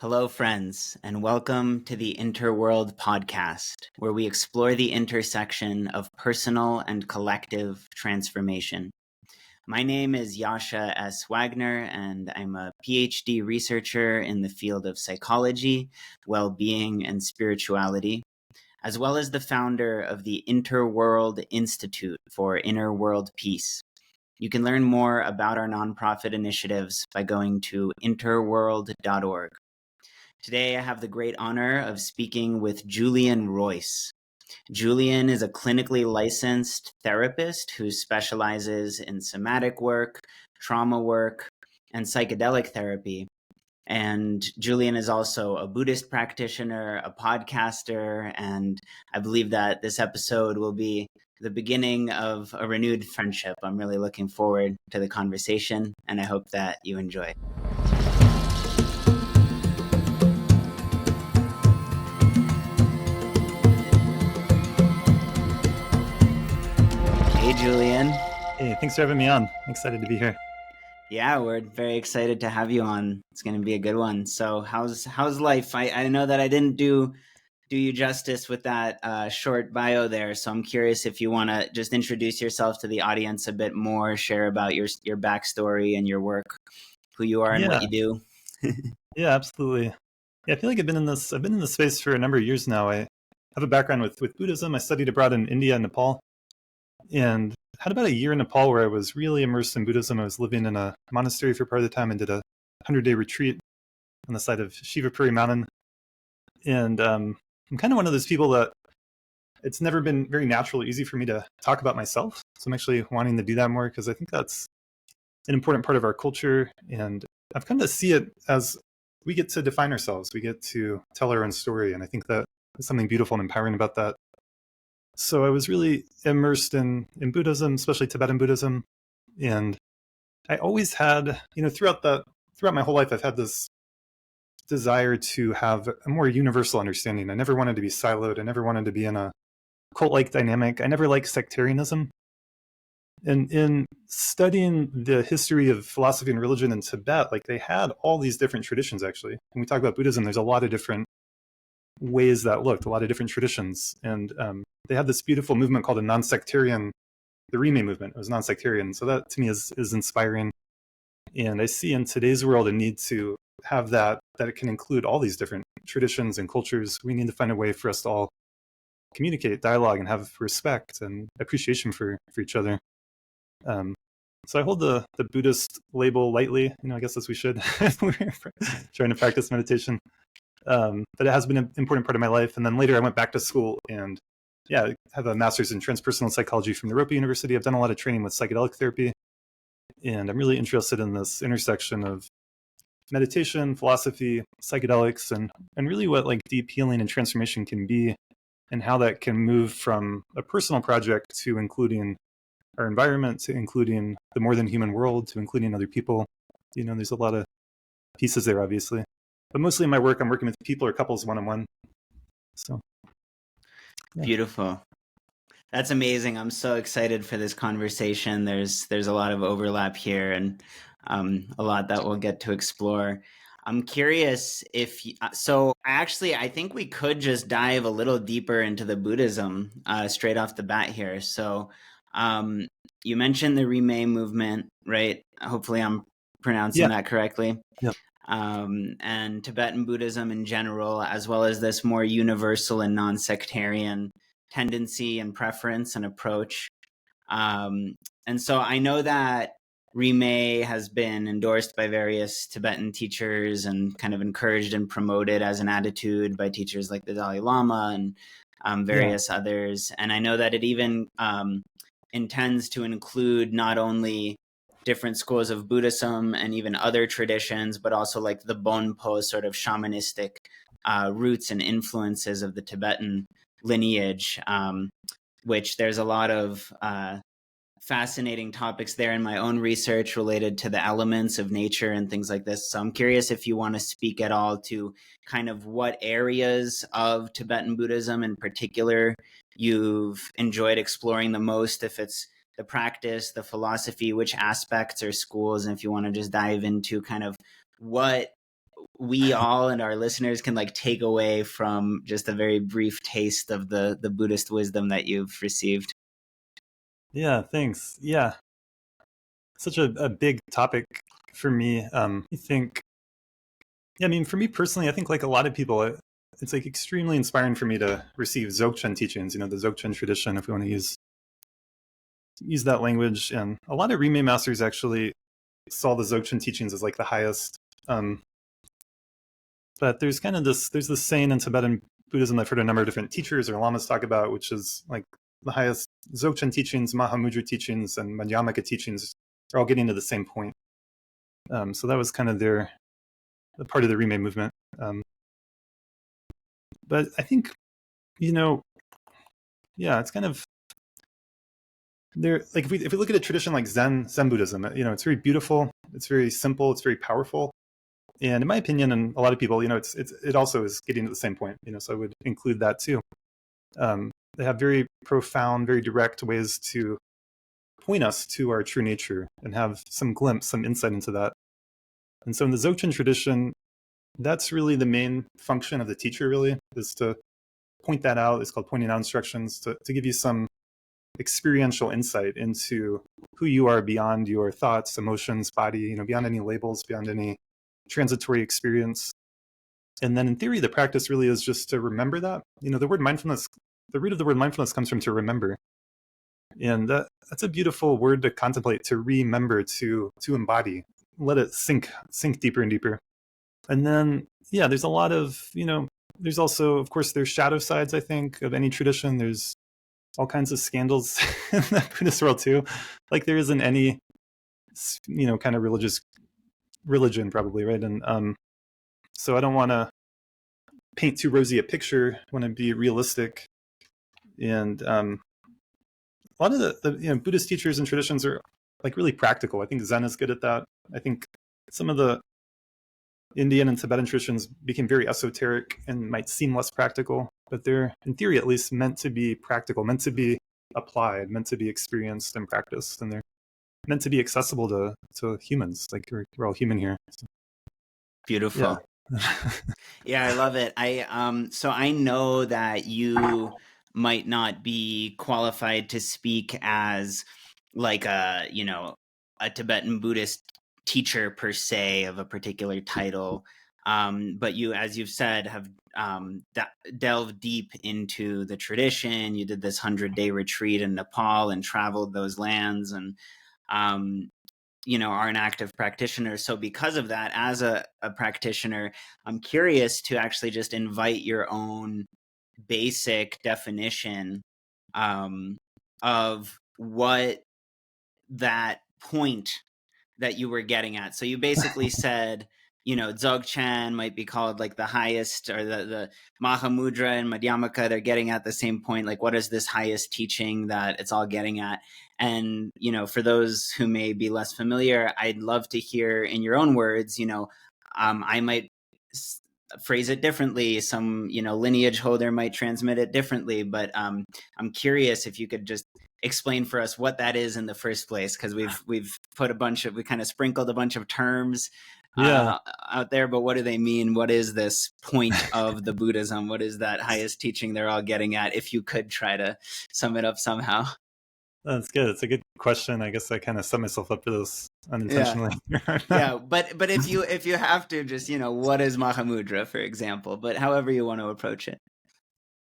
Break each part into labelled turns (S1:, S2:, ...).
S1: Hello, friends, and welcome to the InterWorld Podcast, where we explore the intersection of personal and collective transformation. My name is Yasha S. Wagner, and I'm a PhD researcher in the field of psychology, well-being, and spirituality, as well as the founder of the InterWorld Institute for Inner World Peace. You can learn more about our nonprofit initiatives by going to interworld.org. Today, I have the great honor of speaking with Julian Royce. Julian is a clinically licensed therapist who specializes in somatic work, trauma work, and psychedelic therapy. And Julian is also a Buddhist practitioner, a podcaster, and I believe that this episode will be the beginning of a renewed friendship. I'm really looking forward to the conversation, and I hope that you enjoy. Hey, Julian.
S2: Hey, thanks for having me on. I'm excited to be here.
S1: Yeah, we're very excited to have you on. It's going to be a good one. So how's life? I know that I didn't do you justice with that short bio there. So I'm curious if you want to just introduce yourself to the audience a bit more, share about your backstory and your work, who you are and what you do.
S2: Yeah, absolutely. Yeah, I feel like I've been in this space for a number of years now. I have a background with Buddhism. I studied abroad in India and Nepal, and had about a year in Nepal where I was really immersed in Buddhism. I was living in a monastery for part of the time and did a 100-day retreat on the side of Shivapuri Mountain. And I'm kind of one of those people that it's never been very natural or easy for me to talk about myself. So I'm actually wanting to do that more because I think that's an important part of our culture. And I've come to see it as we get to define ourselves. We get to tell our own story. And I think that there's something beautiful and empowering about that. So I was really immersed in Buddhism, especially Tibetan Buddhism. And I always had, throughout my whole life, I've had this desire to have a more universal understanding. I never wanted to be siloed. I never wanted to be in a cult-like dynamic. I never liked sectarianism. And in studying the history of philosophy and religion in Tibet, they had all these different traditions, actually. When we talk about Buddhism, there's a lot of different ways that looked, a lot of different traditions. And they had this beautiful movement called a non-sectarian, the Rime movement. It was non-sectarian. So that to me is inspiring. And I see in today's world a need to have that it can include all these different traditions and cultures. We need to find a way for us to all communicate, dialogue, and have respect and appreciation for each other. So I hold the Buddhist label lightly, I guess as we should. We're trying to practice meditation. But it has been an important part of my life. And then later I went back to school and I have a master's in transpersonal psychology from Europa University. I've done a lot of training with psychedelic therapy. And I'm really interested in this intersection of meditation, philosophy, psychedelics, and really what deep healing and transformation can be, and how that can move from a personal project to including our environment, to including the more than human world, to including other people. There's a lot of pieces there, obviously. But mostly in my work, I'm working with people or couples one-on-one. So,
S1: yeah. Beautiful. That's amazing. I'm so excited for this conversation. There's a lot of overlap here and a lot that we'll get to explore. I'm curious I think we could just dive a little deeper into the Buddhism straight off the bat here. So you mentioned the Rime movement, right? Hopefully I'm pronouncing that correctly.
S2: Yeah.
S1: And Tibetan Buddhism in general, as well as this more universal and non-sectarian tendency and preference and approach. And so I know that Rime has been endorsed by various Tibetan teachers and kind of encouraged and promoted as an attitude by teachers like the Dalai Lama and various others. And I know that it even intends to include not only different schools of Buddhism and even other traditions, but also the Bonpo sort of shamanistic roots and influences of the Tibetan lineage, which there's a lot of fascinating topics there in my own research related to the elements of nature and things like this. So I'm curious if you want to speak at all to kind of what areas of Tibetan Buddhism in particular you've enjoyed exploring the most, if it's the practice, the philosophy, which aspects or schools, and if you want to just dive into kind of what we all and our listeners can like take away from just a very brief taste of the Buddhist wisdom that you've received.
S2: Yeah, thanks. Yeah, such a big topic for me. I think, yeah, I mean, for me personally, I think like a lot of people, it's like extremely inspiring for me to receive Dzogchen teachings, the Dzogchen tradition, if we want to use that language. And a lot of Rimé masters actually saw the Dzogchen teachings as like the highest. But there's this saying in Tibetan Buddhism I've heard a number of different teachers or lamas talk about, which is like the highest Dzogchen teachings, Mahamudra teachings, and Madhyamaka teachings are all getting to the same point. So that was kind of the part of the Rimé movement. But I think, yeah, it's kind of there. Like if we look at a tradition like Zen Buddhism, it's very beautiful, it's very simple, it's very powerful. And in my opinion, and a lot of people, it also is getting to the same point. So I would include that too. They have very profound, very direct ways to point us to our true nature and have some glimpse, some insight into that. And so in the Dzogchen tradition, that's really the main function of the teacher, really, is to point that out. It's called pointing out instructions, to give you some experiential insight into who you are beyond your thoughts, emotions, body, beyond any labels, beyond any transitory experience. And then in theory, the practice really is just to remember that. The word mindfulness, the root of the word mindfulness comes from to remember. And that's a beautiful word to contemplate, to remember, to embody, let it sink deeper and deeper. And then, yeah, there's a lot of, there's also, of course, there's shadow sides, I think, of any tradition. There's all kinds of scandals in the Buddhist world too. Like there isn't any, kind of religion probably, right? And so I don't want to paint too rosy a picture. I want to be realistic. And a lot of the Buddhist teachers and traditions are like really practical. I think Zen is good at that. I think some of the Indian and Tibetan traditions became very esoteric and might seem less practical, but they're, in theory at least, meant to be practical, meant to be applied, meant to be experienced and practiced, and they're meant to be accessible to humans. Like we're all human here. So,
S1: beautiful. Yeah, I love it. So I know that you might not be qualified to speak as like a Tibetan Buddhist teacher per se of a particular title. But you, as you've said, have delved deep into the tradition. You did this 100-day retreat in Nepal and traveled those lands and are an active practitioner. So because of that, as a practitioner, I'm curious to actually just invite your own basic definition of what that point that you were getting at. So you basically said, Dzogchen might be called like the highest, or the Mahamudra and Madhyamaka, they're getting at the same point. Like, what is this highest teaching that it's all getting at? And, for those who may be less familiar, I'd love to hear in your own words, I might phrase it differently. Some, lineage holder might transmit it differently, but I'm curious if you could just explain for us what that is in the first place, because we've put we kind of sprinkled a bunch of terms out there, but what do they mean? What is this point of the Buddhism? What is that highest teaching they're all getting at? If you could try to sum it up somehow.
S2: That's good. It's a good question. I guess I kind of set myself up for this unintentionally.
S1: Yeah, but if you have to, just what is Mahamudra, for example, but however you want to approach it.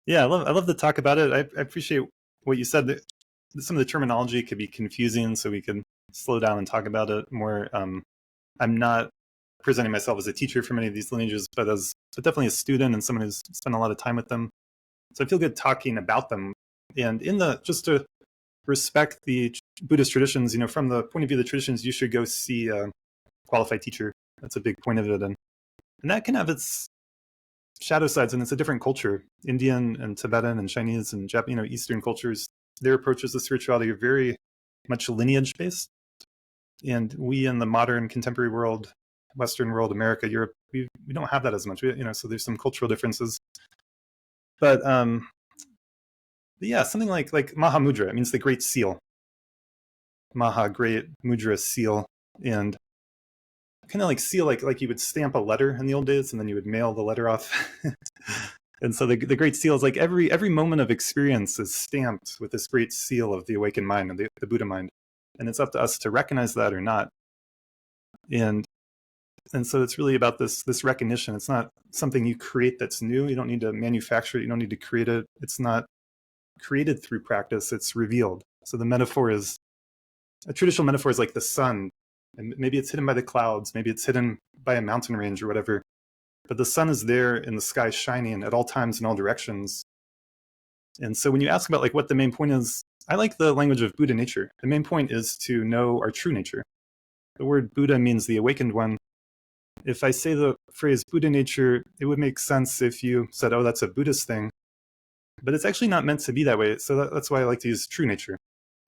S2: Yeah, I love to talk about it. I appreciate what you said. That some of the terminology could be confusing, so we can slow down and talk about it more. I'm not presenting myself as a teacher for many of these lineages, but definitely a student and someone who's spent a lot of time with them. So I feel good talking about them. And just to respect the Buddhist traditions, from the point of view of the traditions, you should go see a qualified teacher. That's a big point of it. And that can have its shadow sides, and it's a different culture. Indian and Tibetan and Chinese and Japanese, Eastern cultures, their approaches to spirituality are very much lineage based. And we in the modern contemporary world, Western world, America, Europe, we don't have that as much. So there's some cultural differences. But yeah, something like Mahamudra, it means the great seal. Maha, great, mudra, seal. And kind of like seal, like you would stamp a letter in the old days, and then you would mail the letter off. And so the Great Seal is like every moment of experience is stamped with this great seal of the awakened mind and the Buddha mind, and it's up to us to recognize that or not. And so it's really about this recognition. It's not something you create that's new. You don't need to manufacture it. You don't need to create it. It's not created through practice. It's revealed. So the metaphor is, a traditional metaphor is like the sun, and maybe it's hidden by the clouds, maybe it's hidden by a mountain range or whatever. But the sun is there in the sky, shining at all times in all directions. And so when you ask about like what the main point is, I like the language of Buddha nature. The main point is to know our true nature. The word Buddha means the awakened one. If I say the phrase Buddha nature, it would make sense if you said, oh, that's a Buddhist thing. But it's actually not meant to be that way. So that's why I like to use true nature.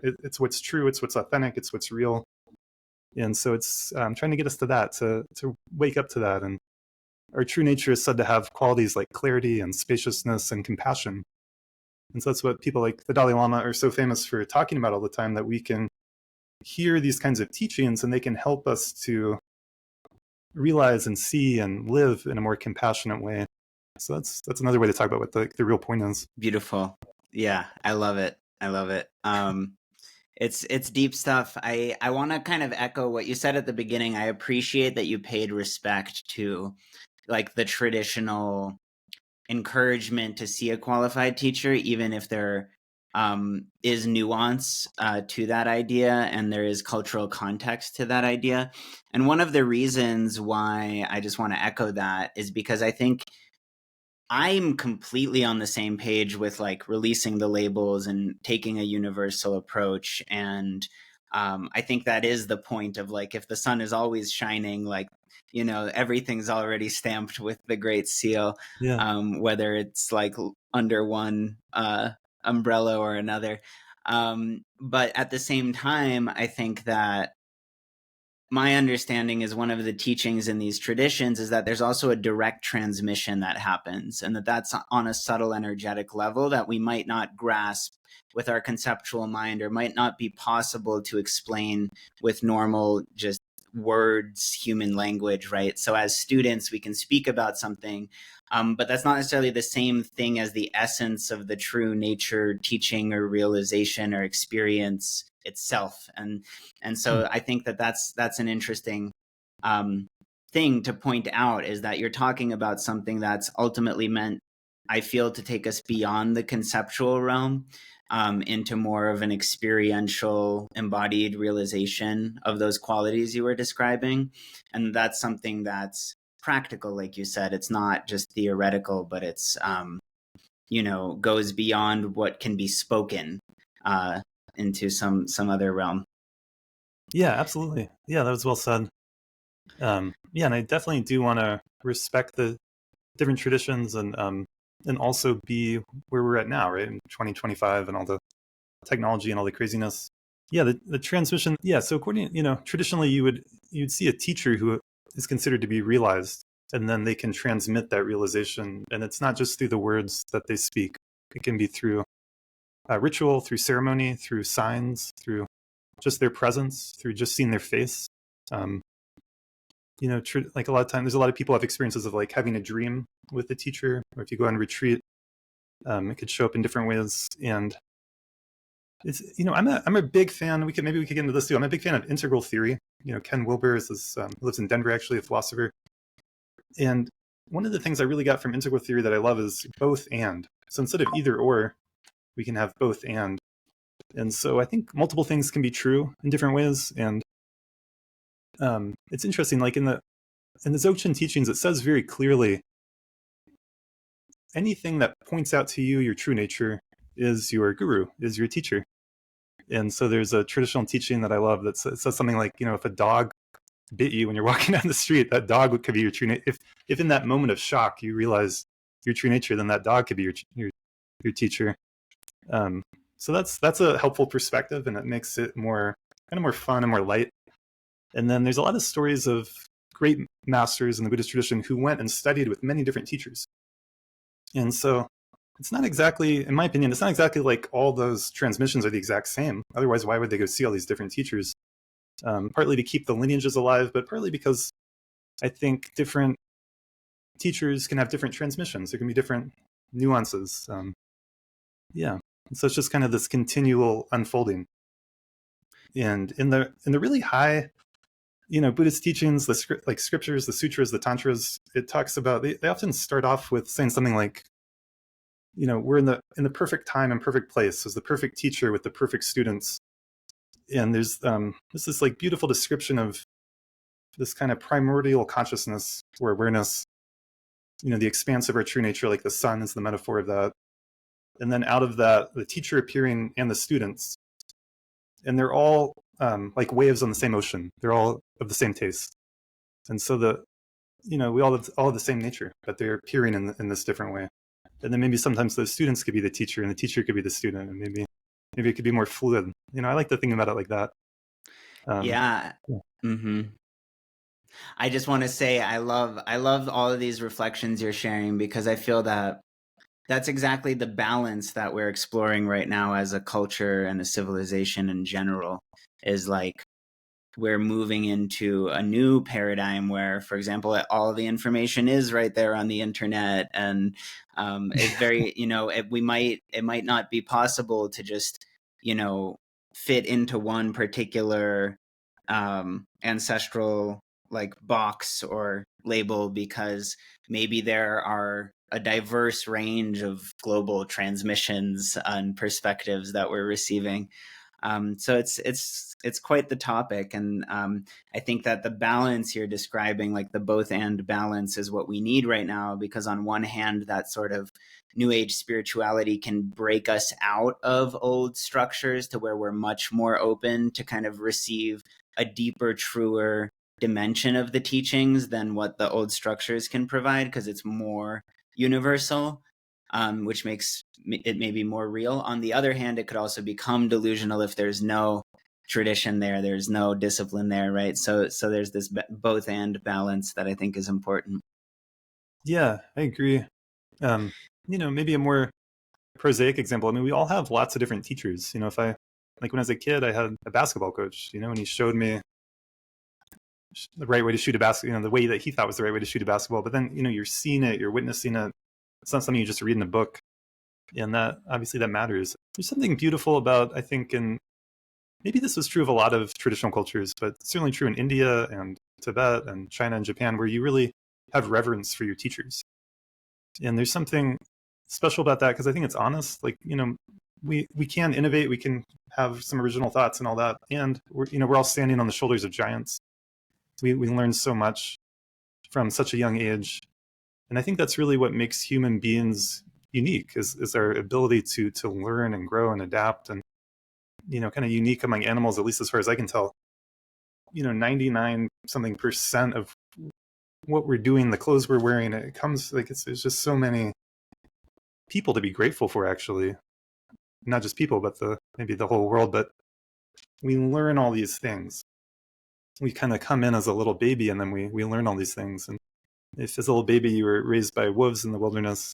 S2: It's what's true, it's what's authentic, it's what's real. And so it's trying to get us to that, to wake up to that. And our true nature is said to have qualities like clarity and spaciousness and compassion. And so that's what people like the Dalai Lama are so famous for talking about all the time, that we can hear these kinds of teachings and they can help us to realize and see and live in a more compassionate way. So that's another way to talk about what the real point is.
S1: Beautiful. Yeah, I love it. I love it. It's deep stuff. I want to kind of echo what you said at the beginning. I appreciate that you paid respect to like the traditional encouragement to see a qualified teacher, even if there is nuance to that idea and there is cultural context to that idea. And one of the reasons why I just want to echo that is because I think I'm completely on the same page with like releasing the labels and taking a universal approach. And I think that is the point of like, if the sun is always shining, like, you know, everything's already stamped with the Great Seal, whether it's like under one umbrella or another. But at the same time, I think that my understanding is one of the teachings in these traditions is that there's also a direct transmission that happens, and that's on a subtle energetic level that we might not grasp with our conceptual mind, or might not be possible to explain with normal just words, human language, right? So as students, we can speak about something, but that's not necessarily the same thing as the essence of the true nature, teaching, or realization, or experience itself. And so I think that that's an interesting thing to point out, is that you're talking about something that's ultimately meant, I feel, to take us beyond the conceptual realm into more of an experiential, embodied realization of those qualities you were describing. And that's something that's practical, like you said. It's not just theoretical, but it's, you know, goes beyond what can be spoken into some other realm.
S2: Yeah, absolutely. Yeah, that was well said. And I definitely do want to respect the different traditions and also be where we're at now, right? In 2025 and all the technology and all the craziness. Yeah, the transmission. Yeah, so according, traditionally you'd see a teacher who is considered to be realized, and then they can transmit that realization. And it's not just through the words that they speak. It can be through ritual, through ceremony, through signs, through just their presence, through just seeing their face. Like a lot of times, there's a lot of people have experiences of like having a dream with the teacher, or if you go on retreat, it could show up in different ways. And it's, I'm a big fan. Maybe we could get into this too. I'm a big fan of integral theory. Ken Wilber is this, lives in Denver, actually, a philosopher. And one of the things I really got from integral theory that I love is both and. So instead of either or, we can have both and. And so I think multiple things can be true in different ways. And it's interesting, like in the Dzogchen teachings, it says very clearly, anything that points out to you your true nature is your guru, is your teacher. And so there's a traditional teaching that I love that says something like, if a dog bit you when you're walking down the street, that dog could be your true nature. If in that moment of shock you realize your true nature, then that dog could be your teacher. So that's a helpful perspective, and it makes it more fun and more light. And then there's a lot of stories of great masters in the Buddhist tradition who went and studied with many different teachers. And so it's not exactly, in my opinion, it's not exactly like all those transmissions are the exact same. Otherwise, why would they go see all these different teachers? Partly to keep the lineages alive, but partly because I think different teachers can have different transmissions. There can be different nuances. Yeah. And so it's just kind of this continual unfolding. And in the really high, Buddhist teachings, like scriptures, the sutras, the tantras, it talks about, they often start off with saying something like, we're in the perfect time and perfect place as the perfect teacher with the perfect students. And there's this like beautiful description of this kind of primordial consciousness or awareness, the expanse of our true nature, like the sun is the metaphor of that. And then out of that, the teacher appearing and the students. And they're all like waves on the same ocean. They're all of the same taste. And so we all have the same nature, but they're appearing in this different way. And then maybe sometimes those students could be the teacher and the teacher could be the student, and maybe it could be more fluid. I like to think about it like that.
S1: Yeah. Mm-hmm. I just want to say I love all of these reflections you're sharing, because I feel that that's exactly the balance that we're exploring right now as a culture and a civilization in general, is like we're moving into a new paradigm where, for example, all the information is right there on the internet, and it's very, it might not be possible to just, fit into one particular ancestral like box or label, because maybe there are a diverse range of global transmissions and perspectives that we're receiving. So it's quite the topic, and I think that the balance you're describing, like the both and balance, is what we need right now. Because on one hand, that sort of New Age spirituality can break us out of old structures to where we're much more open to kind of receive a deeper, truer dimension of the teachings than what the old structures can provide, because it's more universal. Which makes it maybe more real. On the other hand, it could also become delusional if there's no tradition there, there's no discipline there, right? So there's this both and balance that I think is important.
S2: Yeah, I agree. Maybe a more prosaic example. I mean, we all have lots of different teachers. If I, like when I was a kid, I had a basketball coach, and he showed me the right way to shoot a basketball, the way that he thought was the right way to shoot a basketball. But then, you're seeing it, you're witnessing it. It's not something you just read in a book. And that, obviously, that matters. There's something beautiful about, I think, and maybe this was true of a lot of traditional cultures, but certainly true in India and Tibet and China and Japan, where you really have reverence for your teachers. And there's something special about that, because I think it's honest. Like, we can innovate, we can have some original thoughts and all that. And we're all standing on the shoulders of giants. We learn so much from such a young age. And I think that's really what makes human beings unique, is our ability to learn and grow and adapt, and kind of unique among animals, at least as far as I can tell. 99 something percent of what we're doing, the clothes we're wearing, it comes like there's just so many people to be grateful for, actually. Not just people, but maybe the whole world. But we learn all these things. We kind of come in as a little baby, and then we learn all these things. And if as a little baby you were raised by wolves in the wilderness,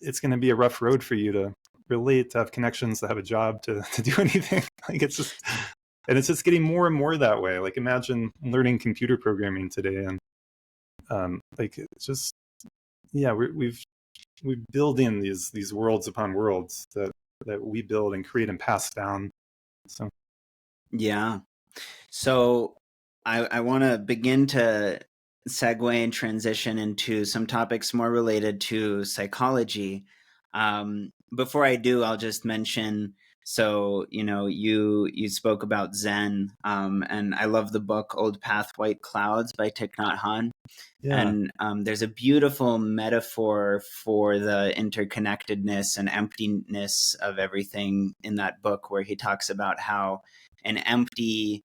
S2: it's going to be a rough road for you to relate, to have connections, to have a job, to do anything. Like it's just getting more and more that way. Like imagine learning computer programming today, and like it's just, yeah, we've building these worlds upon worlds that we build and create and pass down. So
S1: yeah. So I want to begin to segue and transition into some topics more related to psychology. Before I do, I'll just mention, so, you spoke about Zen, and I love the book Old Path, White Clouds by Thich Nhat Hanh.
S2: yeah.
S1: And there's a beautiful metaphor for the interconnectedness and emptiness of everything in that book, where he talks about how an empty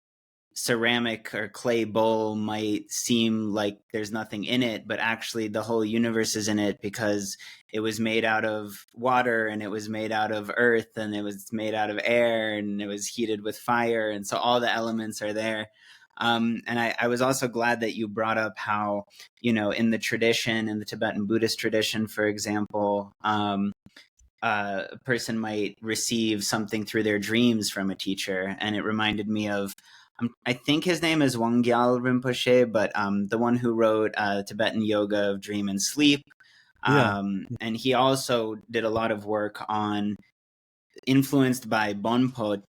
S1: ceramic or clay bowl might seem like there's nothing in it, but actually the whole universe is in it, because it was made out of water, and it was made out of earth, and it was made out of air, and it was heated with fire. And so all the elements are there. And I was also glad that you brought up how, in the tradition, in the Tibetan Buddhist tradition, for example, a person might receive something through their dreams from a teacher. And it reminded me of I think his name is Wangyal Rinpoche, but the one who wrote Tibetan Yoga of Dream and Sleep.
S2: Yeah.
S1: And he also did a lot of work on, influenced by Bonpo,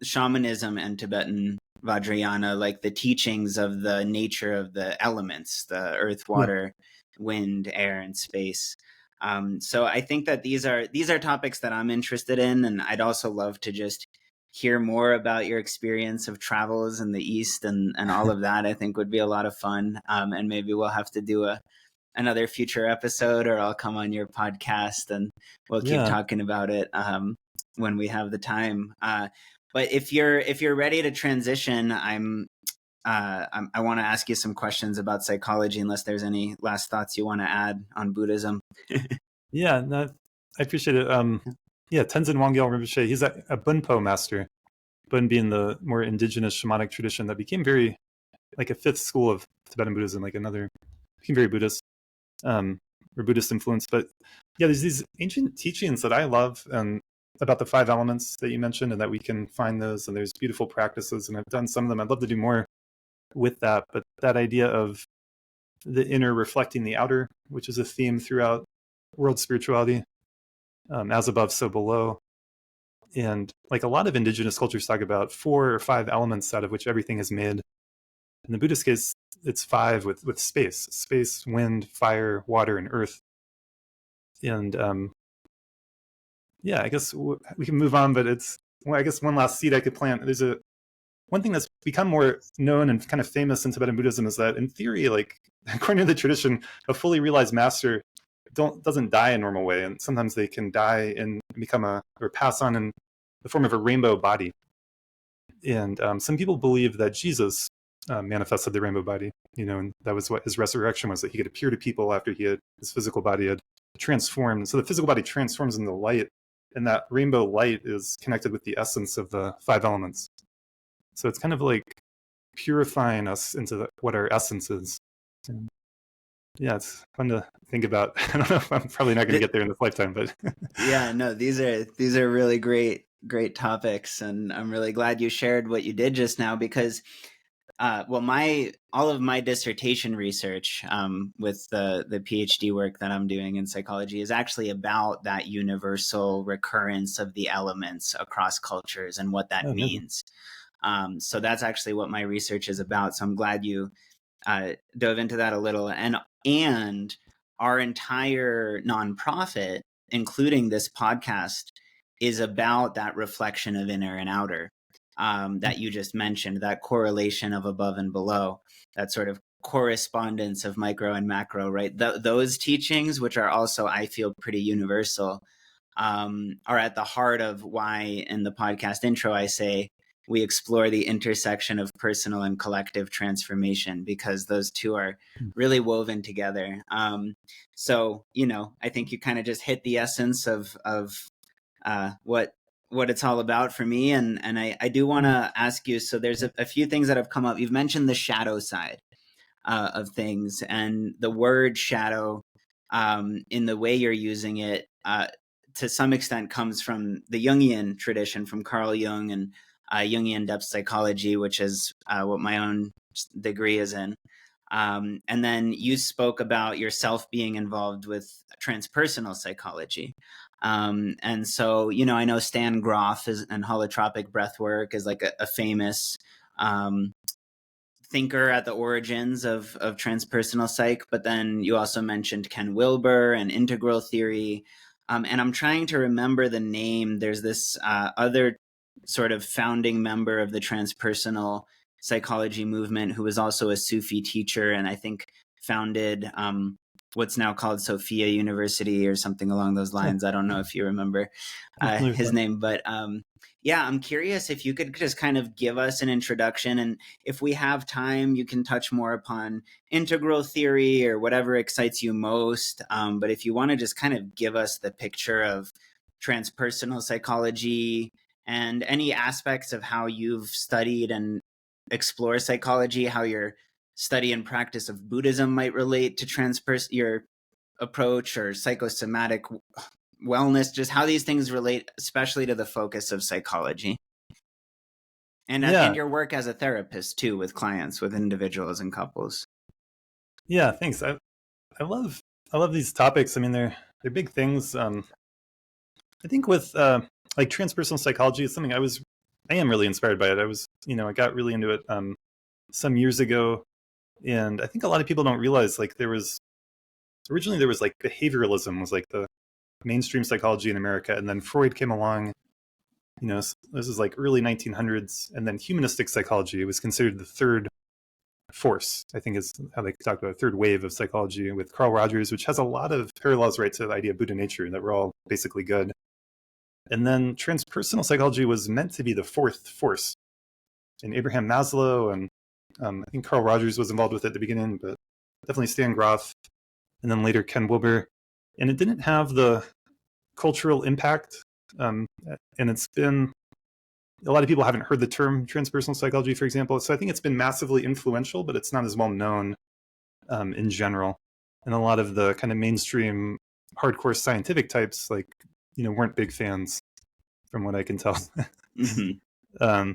S1: shamanism and Tibetan Vajrayana, like the teachings of the nature of the elements, the earth,
S2: Yeah.
S1: water, wind, air, and space. So I think that these are topics that I'm interested in, and I'd also love to just hear more about your experience of travels in the East and all of that. I think would be a lot of fun, and maybe we'll have to do another future episode, or I'll come on your podcast and we'll keep
S2: Yeah.
S1: talking about it when we have the time. But if you're ready to transition, I want to ask you some questions about psychology, unless there's any last thoughts you want to add on Buddhism.
S2: Yeah. No, I appreciate it. Yeah, Tenzin Wangyal Rinpoche, he's a Bunpo master. Bun being the more indigenous shamanic tradition that became very like a fifth school of Tibetan Buddhism, like another became very Buddhist, or Buddhist influence. But yeah, there's these ancient teachings that I love, and about the five elements that you mentioned, and that we can find those, and there's beautiful practices, and I've done some of them. I'd love to do more with that, but that idea of the inner reflecting the outer, which is a theme throughout world spirituality, as above, so below. And like a lot of indigenous cultures talk about 4 or 5 elements out of which everything is made. In the Buddhist case, it's 5 with space, wind, fire, water, and earth. And yeah, I guess we can move on, but I guess one last seed I could plant. There's one thing that's become more known and kind of famous in Tibetan Buddhism is that in theory, like according to the tradition, a fully realized master doesn't die a normal way, and sometimes they can die and become or pass on in the form of a rainbow body. And some people believe that Jesus manifested the rainbow body, and that was what his resurrection was, that he could appear to people after his physical body had transformed. So the physical body transforms into light, and that rainbow light is connected with the essence of the 5 elements. So it's kind of like purifying us into what our essence is. And yeah, it's fun to think about. I don't know if I'm probably not going to get there in this lifetime, but
S1: Yeah, no, these are really great topics, and I'm really glad you shared what you did just now, because all of my dissertation research with the PhD work that I'm doing in psychology is actually about that universal recurrence of the elements across cultures and what that means. So that's actually what my research is about. So I'm glad you dove into that a little. And our entire nonprofit, including this podcast, is about that reflection of inner and outer that you just mentioned, that correlation of above and below, that sort of correspondence of micro and macro, right? Those teachings, which are also, I feel, pretty universal, are at the heart of why in the podcast intro I say we explore the intersection of personal and collective transformation, because those two are really woven together. So, I think you kind of just hit the essence of what it's all about for me. And I do want to ask you, so there's a few things that have come up. You've mentioned the shadow side of things, and the word shadow in the way you're using it to some extent comes from the Jungian tradition, from Carl Jung and Jungian depth psychology, which is what my own degree is in. And then you spoke about yourself being involved with transpersonal psychology. And so, I know Stan Grof and holotropic breathwork is like a famous thinker at the origins of transpersonal psych. But then you also mentioned Ken Wilber and integral theory. And I'm trying to remember the name. There's this other sort of founding member of the transpersonal psychology movement who was also a Sufi teacher, and I think founded what's now called Sophia University or something along those lines. I don't know if you remember his name, but yeah, I'm curious if you could just kind of give us an introduction, and if we have time, you can touch more upon integral theory or whatever excites you most. But if you want to just kind of give us the picture of transpersonal psychology and any aspects of how you've studied and explore psychology, how your study and practice of Buddhism might relate to your approach, or psychosomatic wellness, just how these things relate, especially to the focus of psychology. And your work as a therapist too, with clients, with individuals and couples.
S2: Yeah, thanks. I love these topics. I mean, they're big things. I think with like transpersonal psychology is something I am really inspired by it. I got really into it some years ago, and I think a lot of people don't realize like originally there was like behavioralism was like the mainstream psychology in America, and then Freud came along. This is like early 1900s, and then humanistic psychology was considered the third force, I think is how they talk about a third wave of psychology, with Carl Rogers, which has a lot of parallels right to the idea of Buddha nature, that we're all basically good. And then transpersonal psychology was meant to be the fourth force. And Abraham Maslow, and I think Carl Rogers was involved with it at the beginning, but definitely Stan Grof, and then later Ken Wilber. And it didn't have the cultural impact. And it's been, a lot of people haven't heard the term transpersonal psychology, for example. So I think it's been massively influential, but it's not as well known in general. And a lot of the kind of mainstream hardcore scientific types, like, weren't big fans, from what I can tell. Mm-hmm.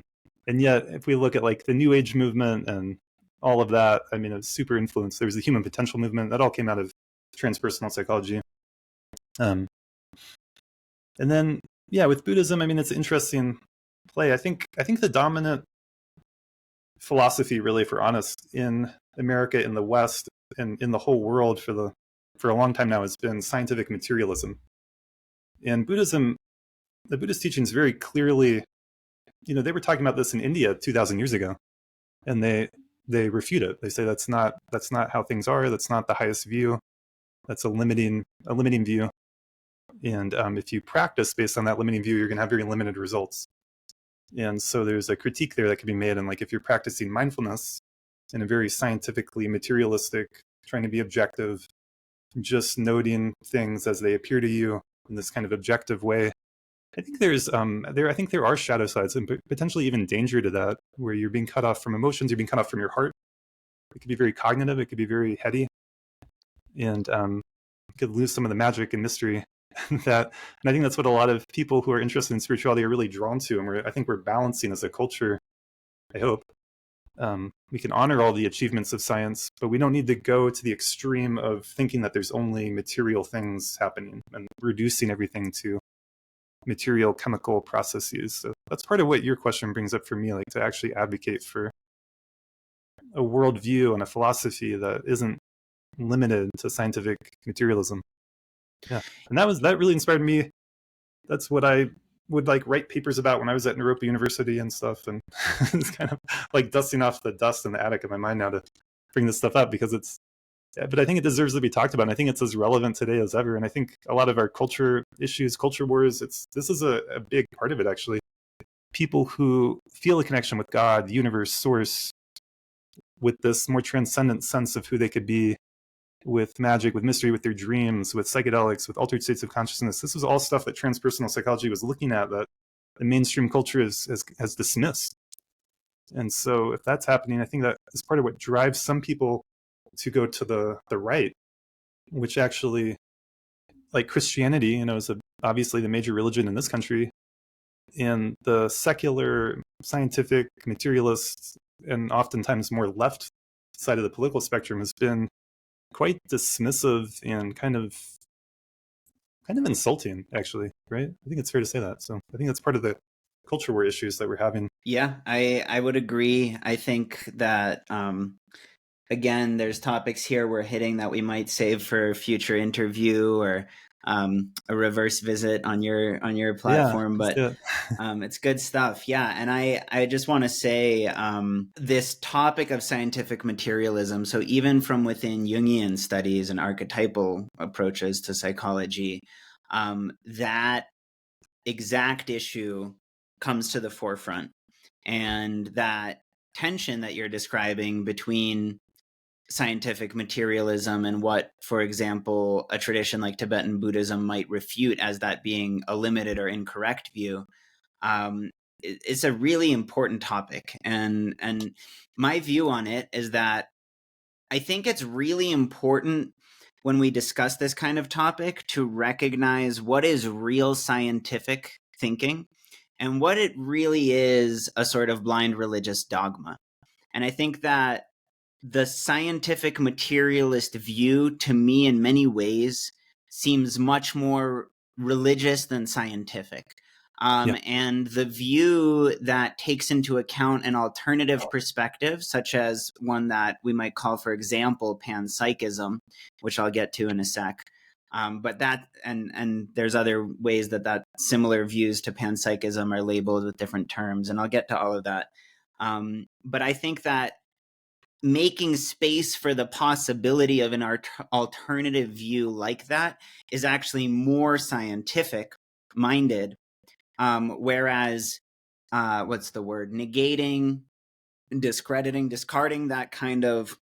S2: And yet, if we look at like the New Age movement and all of that, I mean, it's super influenced. There was the human potential movement that all came out of transpersonal psychology. And then, with Buddhism, I mean, it's an interesting play. I think the dominant philosophy, really, if we're honest, in America, in the West, and in the whole world for a long time now, has been scientific materialism. And Buddhism, the Buddhist teachings very clearly, they were talking about this in India 2,000 years ago, and they refute it. They say that's not how things are. That's not the highest view. That's a limiting view. And if you practice based on that limiting view, you're going to have very limited results. And so there's a critique there that can be made. And like, if you're practicing mindfulness in a very scientifically materialistic, trying to be objective, just noting things as they appear to you in this kind of objective way, I think there are shadow sides and potentially even danger to that, where you're being cut off from emotions, you're being cut off from your heart. It could be very cognitive, it could be very heady, and you could lose some of the magic and mystery and I think that's what a lot of people who are interested in spirituality are really drawn to. And I think we're balancing as a culture, I hope. We can honor all the achievements of science, but we don't need to go to the extreme of thinking that there's only material things happening and reducing everything to material chemical processes. So that's part of what your question brings up for me, like to actually advocate for a worldview and a philosophy that isn't limited to scientific materialism. Yeah, and that really inspired me. That's what I would like write papers about when I was at Naropa University and stuff, and it's kind of like dusting off the dust in the attic of my mind now to bring this stuff up, because but I think it deserves to be talked about, and I think it's as relevant today as ever. And I think a lot of our culture issues, culture wars, this is a big part of it, actually. People who feel a connection with God, the universe, source, with this more transcendent sense of who they could be, with magic, with mystery, with their dreams, with psychedelics, with altered states of consciousness. This was all stuff that transpersonal psychology was looking at, that the mainstream culture has dismissed. And so if that's happening, I think that is part of what drives some people to go to the right, which actually, like Christianity, is obviously the major religion in this country. And the secular, scientific, materialist, and oftentimes more left side of the political spectrum has been quite dismissive and kind of insulting, actually, right? I think it's fair to say that. So I think that's part of the culture war issues that we're having.
S1: Yeah, I would agree. I think that again, there's topics here we're hitting that we might save for a future interview or a reverse visit on your platform.
S2: Yeah,
S1: but it's good stuff. Yeah, and I just want to say this topic of scientific materialism. So even from within Jungian studies and archetypal approaches to psychology, that exact issue comes to the forefront, and that tension that you're describing between scientific materialism and what, for example, a tradition like Tibetan Buddhism might refute as that being a limited or incorrect view, it's a really important topic. And my view on it is that I think it's really important when we discuss this kind of topic to recognize what is real scientific thinking and what it really is a sort of blind religious dogma. And I think that the scientific materialist view, to me, in many ways, seems much more religious than scientific.
S2: Yeah.
S1: And the view that takes into account an alternative perspective, such as one that we might call, for example, panpsychism, which I'll get to in a sec. But that, and there's other ways that similar views to panpsychism are labeled with different terms, and I'll get to all of that. But I think that making space for the possibility of an alternative view like that is actually more scientific minded, whereas what's the word, negating, discrediting, discarding that kind of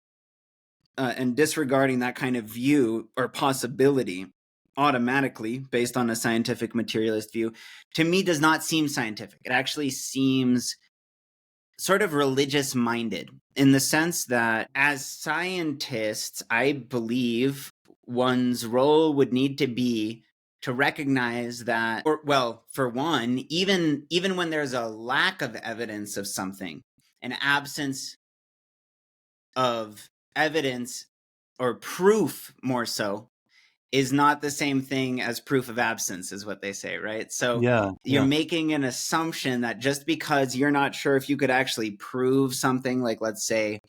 S1: and disregarding that kind of view or possibility automatically based on a scientific materialist view, to me, does not seem scientific. It actually seems sort of religious minded, in the sense that as scientists, I believe one's role would need to be to recognize that, or, well, for one, even when there's a lack of evidence of something, an absence of evidence or proof, more so, is not the same thing as proof of absence, is what they say, right? So you're making an assumption that just because you're not sure if you could actually prove something, like, let's say,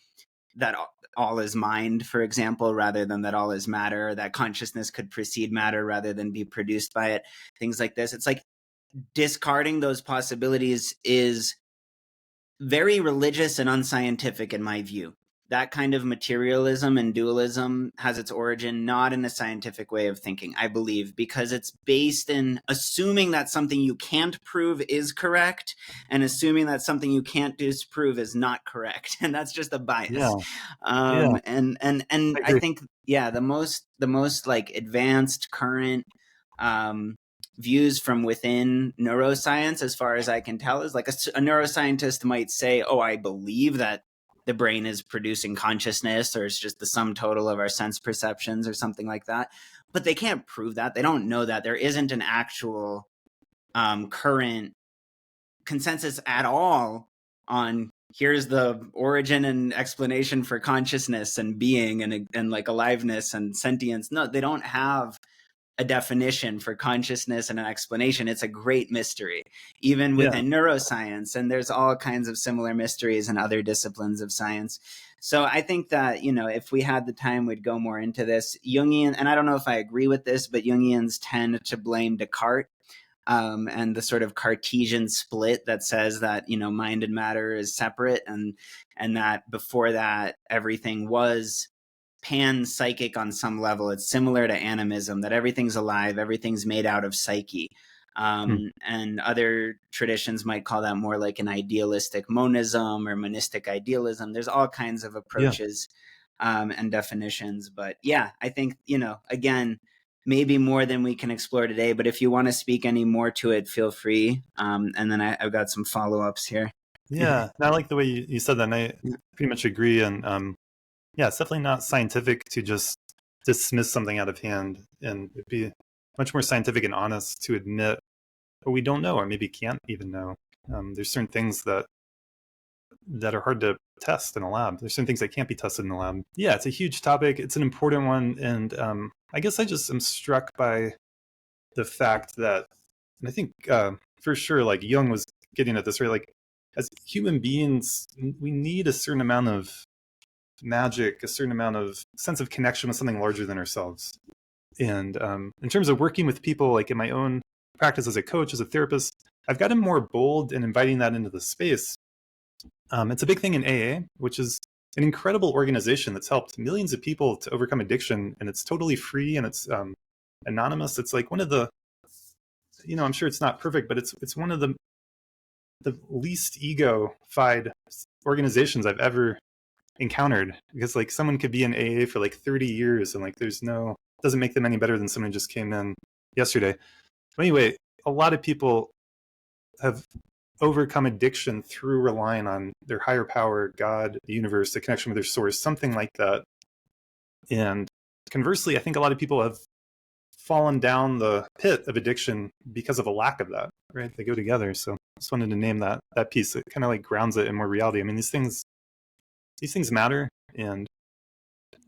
S1: that all is mind, for example, rather than that all is matter, that consciousness could precede matter rather than be produced by it, things like this. It's like discarding those possibilities is very religious and unscientific in my view. That kind of materialism and dualism has its origin not in a scientific way of thinking, I believe, because it's based in assuming that something you can't prove is correct and assuming that something you can't disprove is not correct. And that's just a bias. And I think, the most like advanced current views from within neuroscience, as far as I can tell, is like a neuroscientist might say, oh, I believe that the brain is producing consciousness, or it's just the sum total of our sense perceptions or something like that. But they can't prove that. They don't know that. There isn't an actual current consensus at all on here's the origin and explanation for consciousness and being and like aliveness and sentience. No, they don't have a definition for consciousness and an explanation. It's a great mystery, even within neuroscience. And there's all kinds of similar mysteries in other disciplines of science. So I think that, if we had the time, we'd go more into this. Jungian, and I don't know if I agree with this, but Jungians tend to blame Descartes and the sort of Cartesian split that says that, mind and matter is separate, and that before that, everything was pan-psychic on some level. It's similar to animism, that everything's alive, everything's made out of psyche. And other traditions might call that more like an idealistic monism or monistic idealism. There's all kinds of approaches and definitions. But I think, again, maybe more than we can explore today. But if you want to speak any more to it, feel free. And then I've got some follow-ups here.
S2: I like the way you said that, and I pretty much agree. And it's definitely not scientific to just dismiss something out of hand, and it'd be much more scientific and honest to admit what we don't know, or maybe can't even know. There's certain things that are hard to test in a lab. There's certain things that can't be tested in the lab. It's a huge topic. It's an important one. And I guess I just am struck by the fact that, and I think for sure, like Jung was getting at this, right? Like, as human beings, we need a certain amount of magic, a certain amount of sense of connection with something larger than ourselves. And in terms of working with people, like in my own practice as a coach, as a therapist, I've gotten more bold in inviting that into the space. It's a big thing in AA, which is an incredible organization that's helped millions of people to overcome addiction, and it's totally free, and it's anonymous. It's like one of the, I'm sure it's not perfect, but it's one of the least ego-fied organizations I've ever encountered, because like someone could be in AA for like 30 years and like doesn't make them any better than someone who just came in yesterday. But anyway, a lot of people have overcome addiction through relying on their higher power, God, the universe, the connection with their source, something like that. And conversely, I think a lot of people have fallen down the pit of addiction because of a lack of that, right? They go together. So I just wanted to name that piece. It kind of like grounds it in more reality. I mean, these things matter, and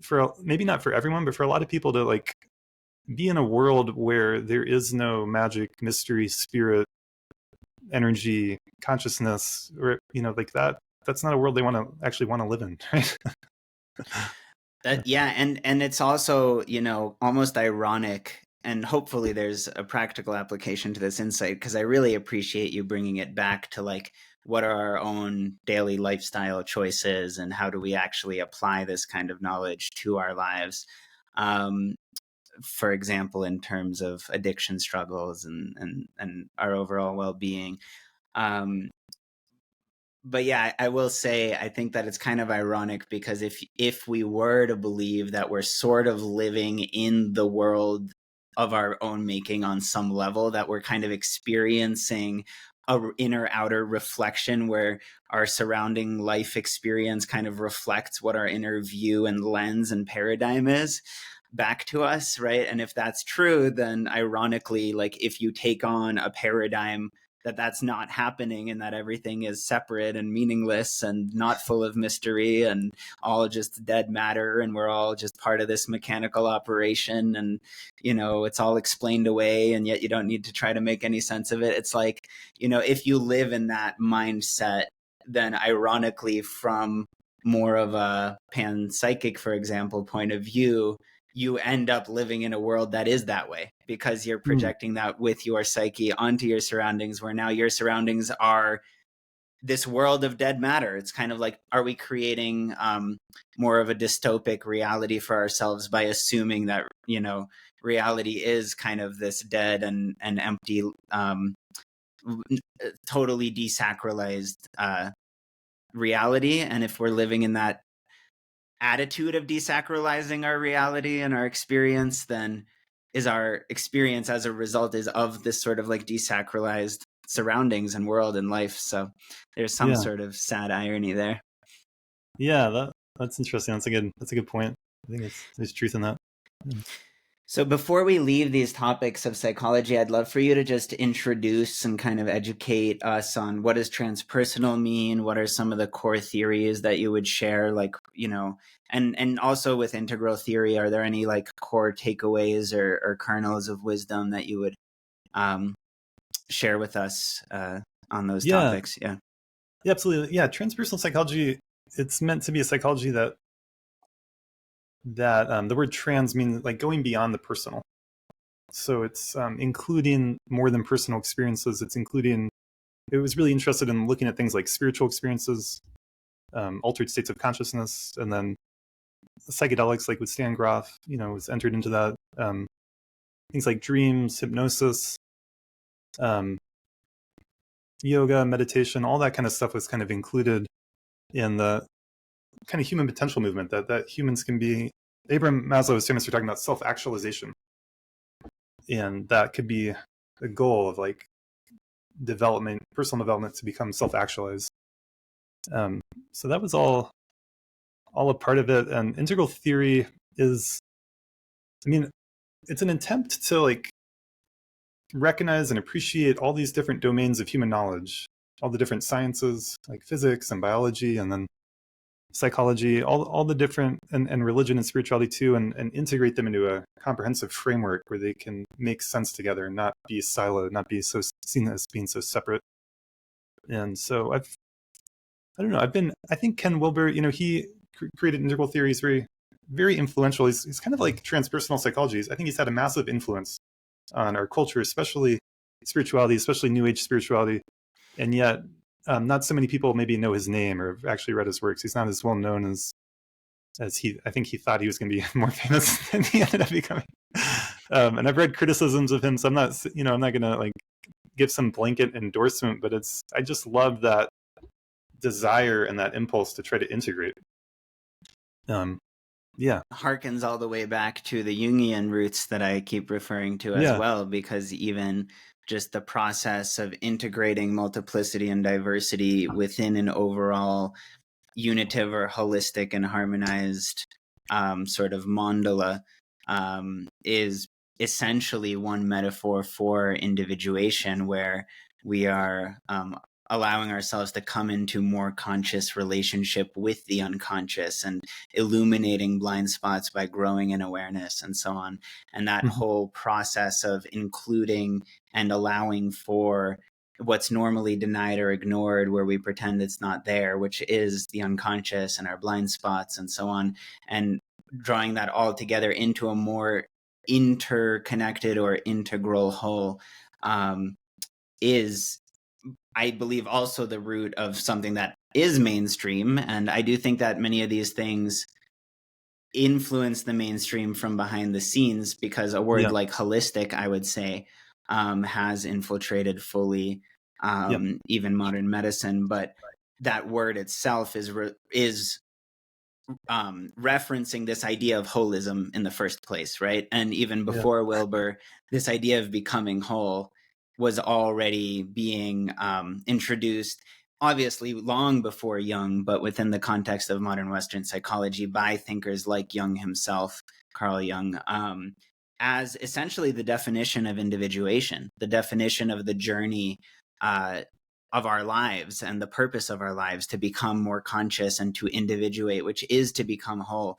S2: for maybe not for everyone, but for a lot of people to like be in a world where there is no magic, mystery, spirit, energy, consciousness, or like that's not a world they actually want to live in, right?
S1: Yeah, and it's also, almost ironic, and hopefully there's a practical application to this insight, because I really appreciate you bringing it back to like, what are our own daily lifestyle choices and how do we actually apply this kind of knowledge to our lives? For example, in terms of addiction struggles and our overall well-being. But yeah, I will say, I think that it's kind of ironic, because if we were to believe that we're sort of living in the world of our own making on some level, that we're kind of experiencing a inner outer reflection where our surrounding life experience kind of reflects what our inner view and lens and paradigm is back to us, right? And if that's true, then ironically, like if you take on a paradigm that's not happening and that everything is separate and meaningless and not full of mystery and all just dead matter and we're all just part of this mechanical operation and it's all explained away and yet you don't need to try to make any sense of it. It's like, if you live in that mindset, then ironically, from more of a panpsychic, for example, point of view, you end up living in a world that is that way, because you're projecting that with your psyche onto your surroundings, where now your surroundings are this world of dead matter. It's kind of like, are we creating more of a dystopic reality for ourselves by assuming that, reality is kind of this dead and empty, totally desacralized reality? And if we're living in that attitude of desacralizing our reality and our experience, then is our experience as a result is of this sort of like desacralized surroundings and world and life. So there's some sort of sad irony there.
S2: Yeah, that's interesting. That's a good point. I think there's truth in that.
S1: So before we leave these topics of psychology, I'd love for you to just introduce and kind of educate us on what does transpersonal mean? What are some of the core theories that you would share? Like, and also with integral theory, are there any like core takeaways or kernels of wisdom that you would share with us on those topics?
S2: Yeah, absolutely. Yeah, transpersonal psychology, it's meant to be a psychology that the word trans means like going beyond the personal. So it's including more than personal experiences. It was really interested in looking at things like spiritual experiences, altered states of consciousness, and then psychedelics like with Stan Grof, was entered into that. Things like dreams, hypnosis, yoga, meditation, all that kind of stuff was kind of included in the kind of human potential movement that humans can be. Abraham Maslow was famous for talking about self-actualization, and that could be a goal of like personal development, to become self-actualized. So that was all a part of it. And integral theory is, it's an attempt to like recognize and appreciate all these different domains of human knowledge, all the different sciences like physics and biology, and then psychology, all the different, and religion and spirituality too, and integrate them into a comprehensive framework where they can make sense together and not be siloed, not be so seen as being so separate. And so I think Ken Wilber, he created integral theory. He's very, very influential. He's kind of like transpersonal psychology. I think he's had a massive influence on our culture, especially spirituality, especially New Age spirituality. And yet, not so many people maybe know his name or have actually read his works. He's not as well known as I think he thought he was going to be more famous than he ended up becoming. And I've read criticisms of him, so I'm not going to like give some blanket endorsement, but I just love that desire and that impulse to try to integrate.
S1: Harkens all the way back to the Jungian roots that I keep referring to as well, because even just the process of integrating multiplicity and diversity within an overall unitive or holistic and harmonized sort of mandala is essentially one metaphor for individuation, where we are allowing ourselves to come into more conscious relationship with the unconscious and illuminating blind spots by growing in awareness and so on. And that whole process of including and allowing for what's normally denied or ignored, where we pretend it's not there, which is the unconscious and our blind spots and so on, and drawing that all together into a more interconnected or integral whole, is, I believe, also the root of something that is mainstream. And I do think that many of these things influence the mainstream from behind the scenes, because a word like holistic, I would say, has infiltrated fully even modern medicine. But that word itself is referencing this idea of holism in the first place, right? And even before Wilbur, this idea of becoming whole was already being introduced, obviously long before Jung, but within the context of modern Western psychology by thinkers like Jung himself, Carl Jung, as essentially the definition of individuation, the definition of the journey of our lives and the purpose of our lives, to become more conscious and to individuate, which is to become whole.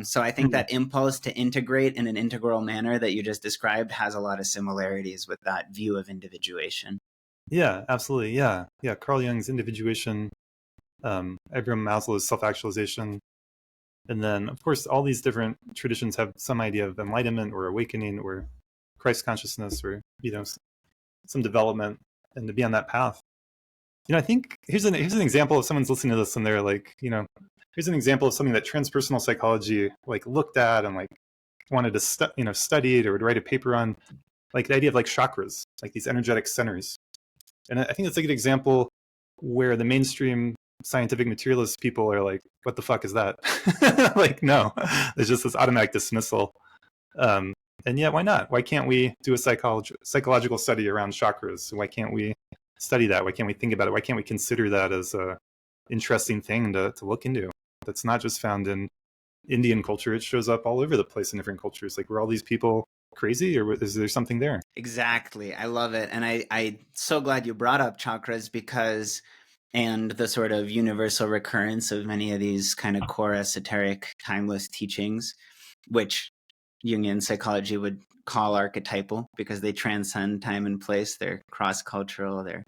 S1: So I think that impulse to integrate in an integral manner that you just described has a lot of similarities with that view of individuation.
S2: Yeah, absolutely. Yeah. Carl Jung's individuation, Abraham Maslow's self-actualization. And then, of course, all these different traditions have some idea of enlightenment or awakening or Christ consciousness, or, some development, and to be on that path. I think here's an example of someone's listening to this and they're like, here's an example of something that transpersonal psychology looked at and wanted to study it or would write a paper on, the idea of chakras, these energetic centers. And I think it's a good example where the mainstream scientific materialist people are like, what the fuck is that? No, there's just this automatic dismissal. And yet, why not? Why can't we do a psychological study around chakras? Why can't we study that? Why can't we think about it? Why can't we consider that as a interesting thing to look into? That's not just found in Indian culture. It shows up all over the place in different cultures. Were all these people crazy, or is there something there?
S1: Exactly. I love it. And I'm so glad you brought up chakras, because, and the sort of universal recurrence of many of these kind of core esoteric timeless teachings, which Jungian psychology would call archetypal, because they transcend time and place. They're cross-cultural. They're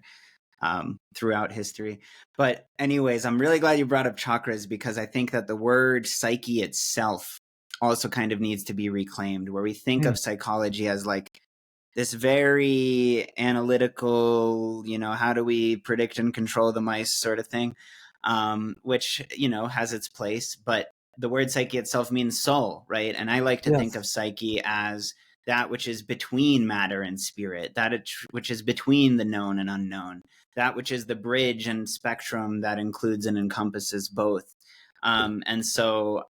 S1: throughout history. But anyways, I'm really glad you brought up chakras, because I think that the word psyche itself also kind of needs to be reclaimed, where we think of psychology as this very analytical, how do we predict and control the mice sort of thing, which, has its place. But the word psyche itself means soul, right? And I like to think of psyche as that which is between matter and spirit, which is between the known and unknown, that which is the bridge and spectrum that includes and encompasses both. And so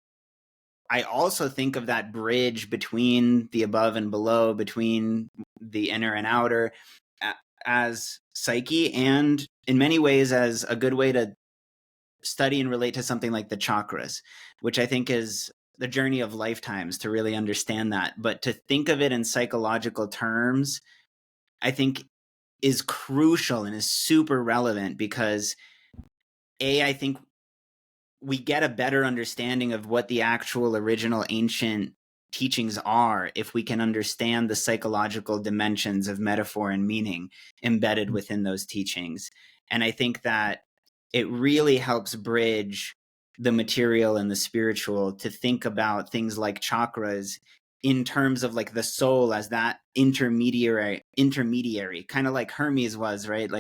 S1: I also think of that bridge between the above and below, between the inner and outer, as psyche, and in many ways as a good way to study and relate to something like the chakras, which I think is the journey of lifetimes to really understand that. But to think of it in psychological terms, I think is crucial and is super relevant, because I think we get a better understanding of what the actual original ancient teachings are if we can understand the psychological dimensions of metaphor and meaning embedded within those teachings. And I think that it really helps bridge the material and the spiritual to think about things like chakras in terms of the soul as that intermediary, kind of like Hermes was, right?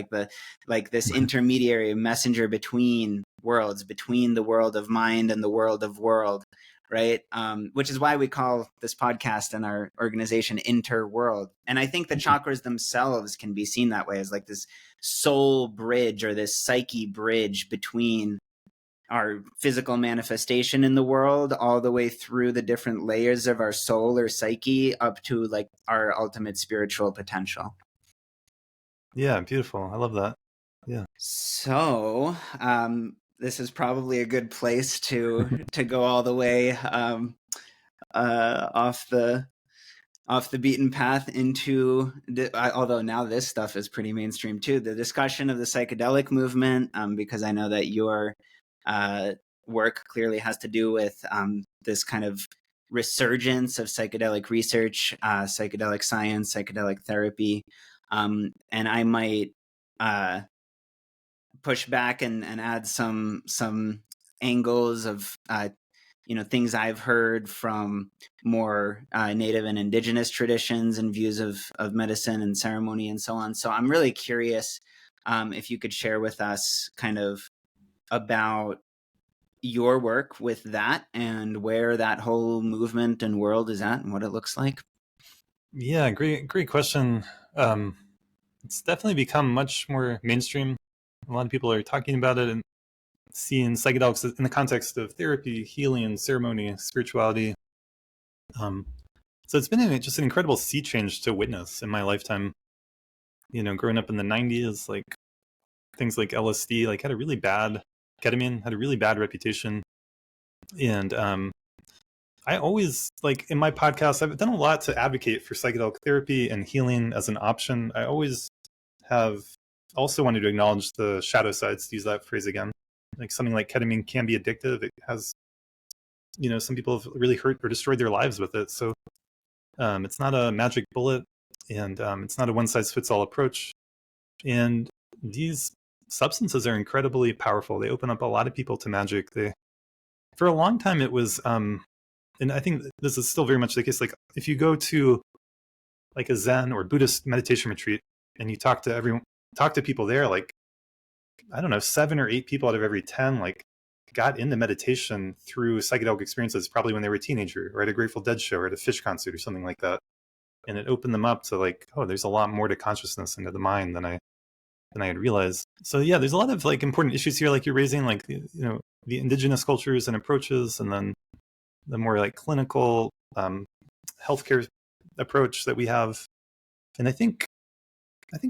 S1: This intermediary messenger between worlds, between the world of mind and the world of world, right? Which is why we call this podcast and our organization InterWorld. And I think the chakras themselves can be seen that way, as this soul bridge, or this psyche bridge between our physical manifestation in the world, all the way through the different layers of our soul or psyche up to our ultimate spiritual potential.
S2: Yeah, beautiful. I love that. Yeah.
S1: So this is probably a good place to go all the way off the off the beaten path into although now this stuff is pretty mainstream too, the discussion of the psychedelic movement, because I know that your work clearly has to do with this kind of resurgence of psychedelic research, psychedelic science, psychedelic therapy. And I might push back and add some angles of things I've heard from more native and indigenous traditions and views of medicine and ceremony and so on. So I'm really curious if you could share with us kind of about your work with that and where that whole movement and world is at and what it looks like.
S2: Yeah, great question. It's definitely become much more mainstream. A lot of people are talking about it and seeing psychedelics in the context of therapy, healing, ceremony, spirituality. So it's been just an incredible sea change to witness in my lifetime. Growing up in the 90s, like things like LSD, like ketamine had a really bad reputation. And I always, like in my podcast, I've done a lot to advocate for psychedelic therapy and healing as an option. I always have also wanted to acknowledge the shadow sides, to use that phrase again. Like something like ketamine can be addictive. It has, some people have really hurt or destroyed their lives with it. So it's not a magic bullet, and it's not a one-size-fits-all approach. And these substances are incredibly powerful. They open up a lot of people to magic. For a long time, it was, and I think this is still very much the case. Like if you go to like a Zen or Buddhist meditation retreat and you talk to people there, like, I don't know, 7 or 8 people out of every 10, like, got into meditation through psychedelic experiences, probably when they were a teenager or at a Grateful Dead show or at a Fish concert or something like that. And it opened them up to like, oh, there's a lot more to consciousness and to the mind than I had realized. So yeah, there's a lot of like important issues here, like you're raising, like, the indigenous cultures and approaches, and then the more like clinical healthcare approach that we have. And I think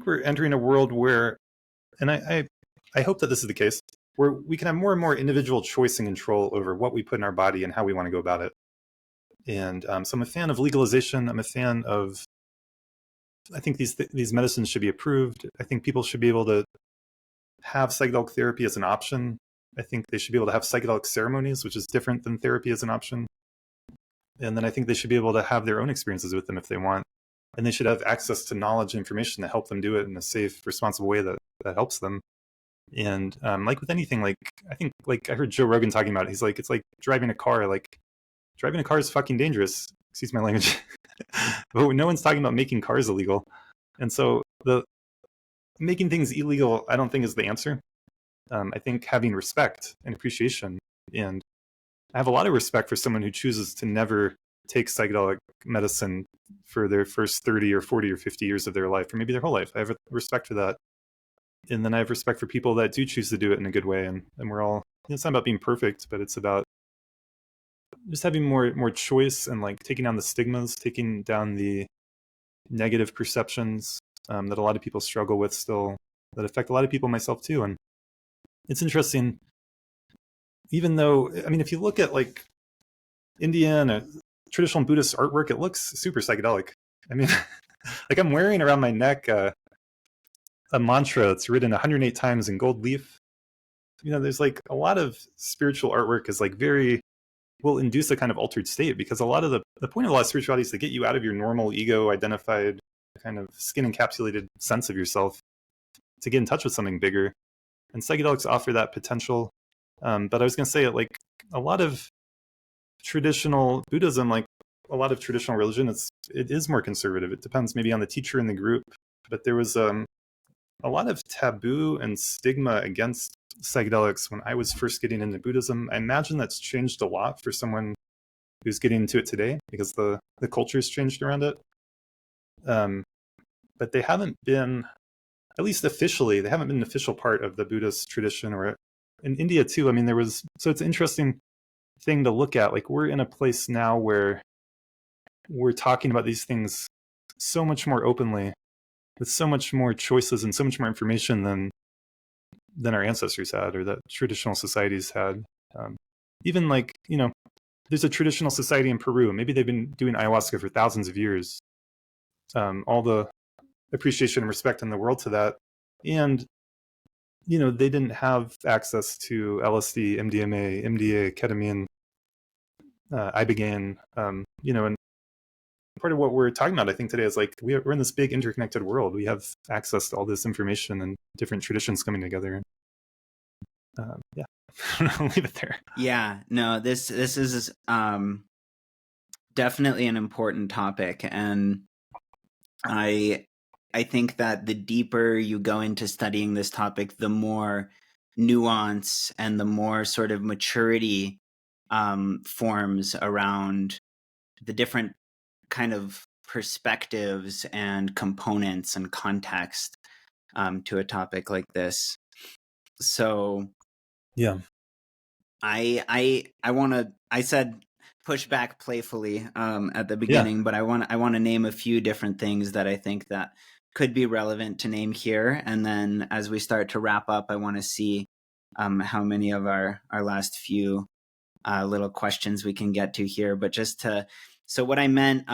S2: we're entering a world where, and I hope that this is the case, where we can have more and more individual choice and control over what we put in our body and how we want to go about it. And so I'm a fan of legalization. I'm a fan of, I think these medicines should be approved. I think people should be able to have psychedelic therapy as an option. I think they should be able to have psychedelic ceremonies, which is different than therapy, as an option. And then I think they should be able to have their own experiences with them if they want. And they should have access to knowledge and information to help them do it in a safe, responsible way that helps them. And like with anything, like I think, like I heard Joe Rogan talking about it. He's like, it's like driving a car. Like driving a car is fucking dangerous. Excuse my language. But no one's talking about making cars illegal. And so the making things illegal, I don't think is the answer. I think having respect and appreciation, and I have a lot of respect for someone who chooses to never take psychedelic medicine for their first 30 or 40 or 50 years of their life, or maybe their whole life. I have respect for that. And then I have respect for people that do choose to do it in a good way. And we're all, it's not about being perfect, but it's about just having more choice and like taking down the stigmas, taking down the negative perceptions that a lot of people struggle with still, that affect a lot of people, myself too. And it's interesting, even though, I mean, if you look at like Indian traditional Buddhist artwork, it looks super psychedelic. I mean, like I'm wearing around my neck a mantra that's written 108 times in gold leaf. There's like a lot of spiritual artwork is like will induce a kind of altered state, because a lot of the point of a lot of spirituality is to get you out of your normal ego identified kind of skin encapsulated sense of yourself, to get in touch with something bigger. And psychedelics offer that potential. But I was going to say, like a lot of traditional Buddhism, like a lot of traditional religion, it is more conservative. It depends maybe on the teacher in the group, but there was a lot of taboo and stigma against psychedelics when I was first getting into Buddhism. I imagine that's changed a lot for someone who's getting into it today, because the culture's changed around it. But they haven't been, at least officially, they haven't been an official part of the Buddhist tradition, or in India too. I mean, so it's an interesting thing to look at. Like we're in a place now where we're talking about these things so much more openly, with so much more choices and so much more information than our ancestors had, or that traditional societies had. Even like, there's a traditional society in Peru. Maybe they've been doing ayahuasca for thousands of years. All the appreciation and respect in the world to that. And, they didn't have access to LSD, MDMA, MDA, ketamine, ibogaine, and part of what we're talking about, I think, today is like we're in this big interconnected world. We have access to all this information and different traditions coming together. Yeah, I'll leave it there.
S1: Yeah, no, this is definitely an important topic, and I think that the deeper you go into studying this topic, the more nuance and the more sort of maturity forms around the different kind of perspectives and components and context to a topic like this. So
S2: yeah,
S1: I want to. I said push back playfully at the beginning, but I want to name a few different things that I think that could be relevant to name here, and then as we start to wrap up, I want to see how many of our last few little questions we can get to here. But so what I meant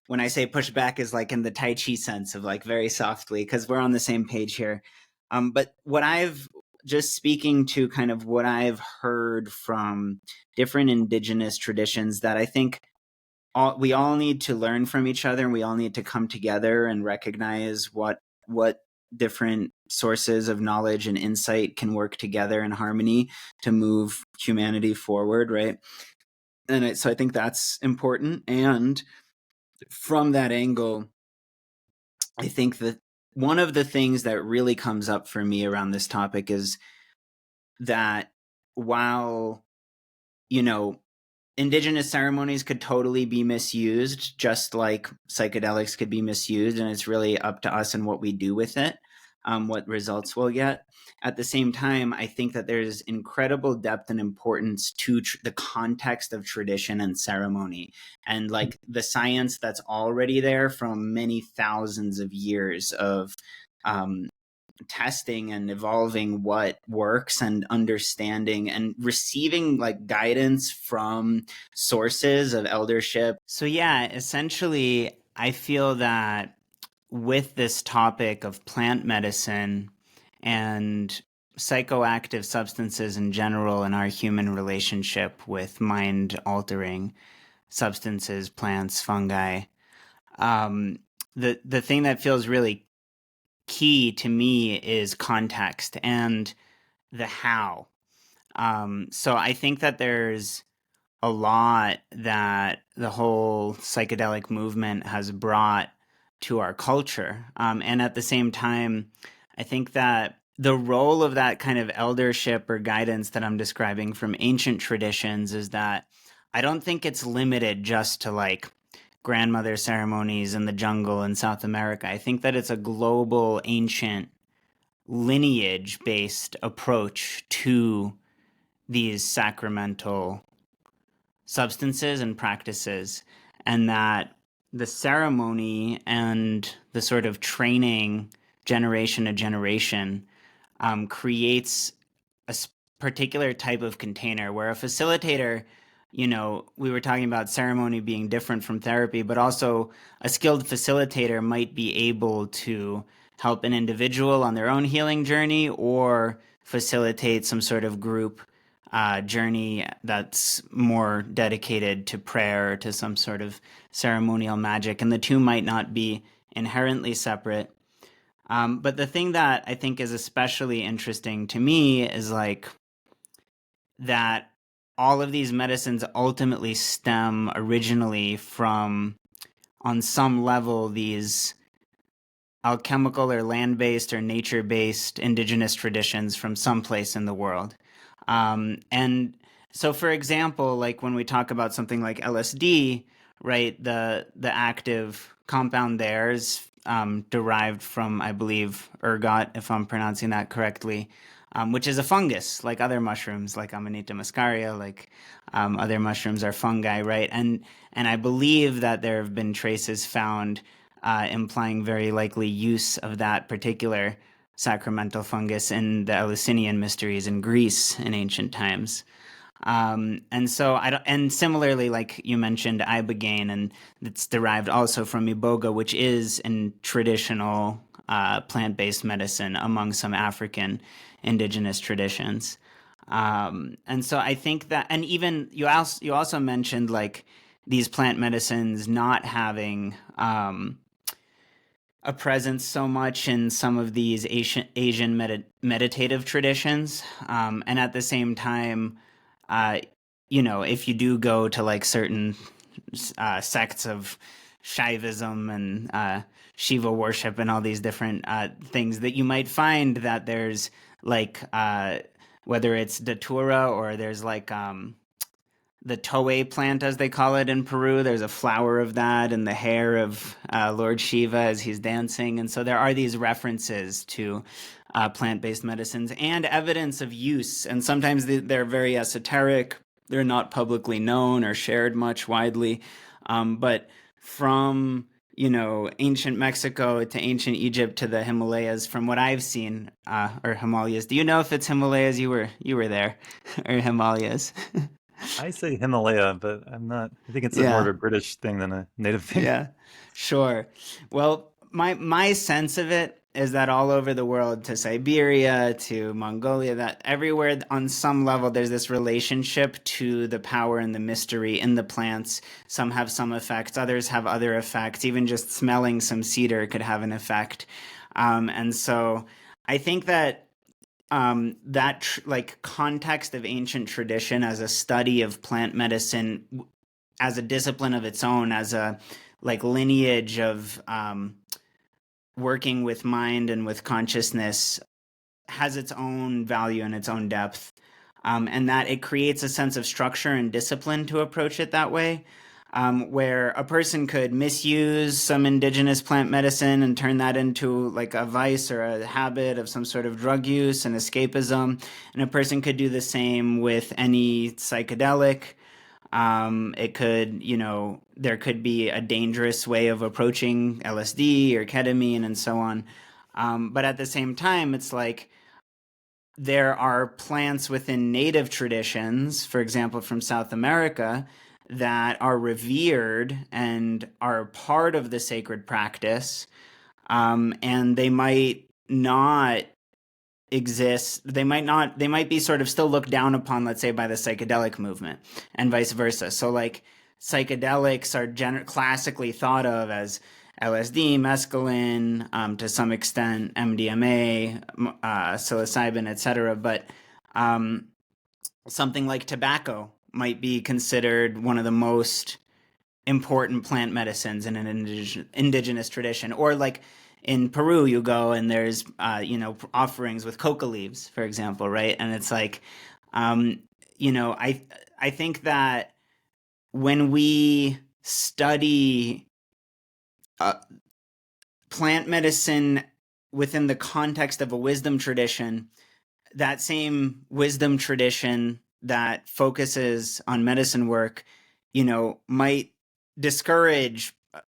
S1: when I say push back is like in the Tai Chi sense of like very softly, because we're on the same page here. But what I've just speaking to kind of what I've heard from different indigenous traditions that I think we all need to learn from each other, and we all need to come together and recognize what different sources of knowledge and insight can work together in harmony to move humanity forward, right? And so I think that's important. And from that angle, I think that one of the things that really comes up for me around this topic is that while, indigenous ceremonies could totally be misused, just like psychedelics could be misused, and it's really up to us and what we do with it, what results we'll get. At the same time, I think that there's incredible depth and importance to the context of tradition and ceremony, and like the science that's already there from many thousands of years of testing and evolving what works and understanding and receiving like guidance from sources of eldership. So yeah, essentially I feel that with this topic of plant medicine and psychoactive substances in general in our human relationship with mind altering substances, plants, fungi, the thing that feels really key to me is context and the how. So I think that there's a lot that the whole psychedelic movement has brought to our culture. And at the same time, I think that the role of that kind of eldership or guidance that I'm describing from ancient traditions is that I don't think it's limited just to like grandmother ceremonies in the jungle in South America. I think that it's a global, ancient, lineage-based approach to these sacramental substances and practices, and that the ceremony and the sort of training generation to generation creates a particular type of container where a facilitator, we were talking about ceremony being different from therapy, but also a skilled facilitator might be able to help an individual on their own healing journey or facilitate some sort of group journey that's more dedicated to prayer, to some sort of ceremonial magic. And the two might not be inherently separate. But the thing that I think is especially interesting to me is like that all of these medicines ultimately stem originally from, on some level, these alchemical or land-based or nature-based indigenous traditions from someplace in the world. And so, for example, like when we talk about something like LSD, right, the active compound there is derived from, I believe, ergot, if I'm pronouncing that correctly, which is a fungus, like other mushrooms, like Amanita muscaria, like other mushrooms are fungi, right? And I believe that there have been traces found implying very likely use of that particular sacramental fungus in the Eleusinian mysteries in Greece in ancient times. And so I don't, and similarly, like you mentioned, ibogaine, and it's derived also from iboga, which is in traditional plant-based medicine among some African indigenous traditions. And so I think that, and even you also mentioned like these plant medicines not having a presence so much in some of these Asian meditative traditions. And at the same time, uh, if you do go to like certain sects of Shaivism and Shiva worship and all these different things, that you might find that there's like, whether it's datura or there's like the Toei plant, as they call it in Peru. There's a flower of that in the hair of Lord Shiva as he's dancing. And so there are these references to plant-based medicines and evidence of use. And sometimes they're very esoteric. They're not publicly known or shared much widely. But from ancient Mexico to ancient Egypt to the Himalayas, from what I've seen, or Himalayas. Do you know if it's Himalayas? You were there, or Himalayas?
S2: I say Himalaya, but I'm not. I think it's more of
S1: Yeah.
S2: a British thing than a native thing.
S1: Yeah, sure. Well, my sense of it is that all over the world, to Siberia, to Mongolia, that everywhere on some level there's this relationship to the power and the mystery in the plants. Some have some effects, others have other effects. Even just smelling some cedar could have an effect. And so I think that like context of ancient tradition as a study of plant medicine as a discipline of its own, as a like lineage of working with mind and with consciousness, has its own value and its own depth, and that it creates a sense of structure and discipline to approach it that way. Where a person could misuse some indigenous plant medicine and turn that into like a vice or a habit of some sort of drug use and escapism. And a person could do the same with any psychedelic. It could, there could be a dangerous way of approaching LSD or ketamine and so on. But at the same time, it's like there are plants within native traditions, for example, from South America, that are revered and are part of the sacred practice. And they might not exist, they might be sort of still looked down upon, let's say, by the psychedelic movement, and vice versa. So like psychedelics are classically thought of as LSD, mescaline, to some extent MDMA, psilocybin, etc. But something like tobacco might be considered one of the most important plant medicines in an indigenous tradition. Or like in Peru, you go and there's offerings with coca leaves, for example, right? And it's like, I think that when we study uh, plant medicine within the context of a wisdom tradition, that same wisdom tradition that focuses on medicine work, might discourage,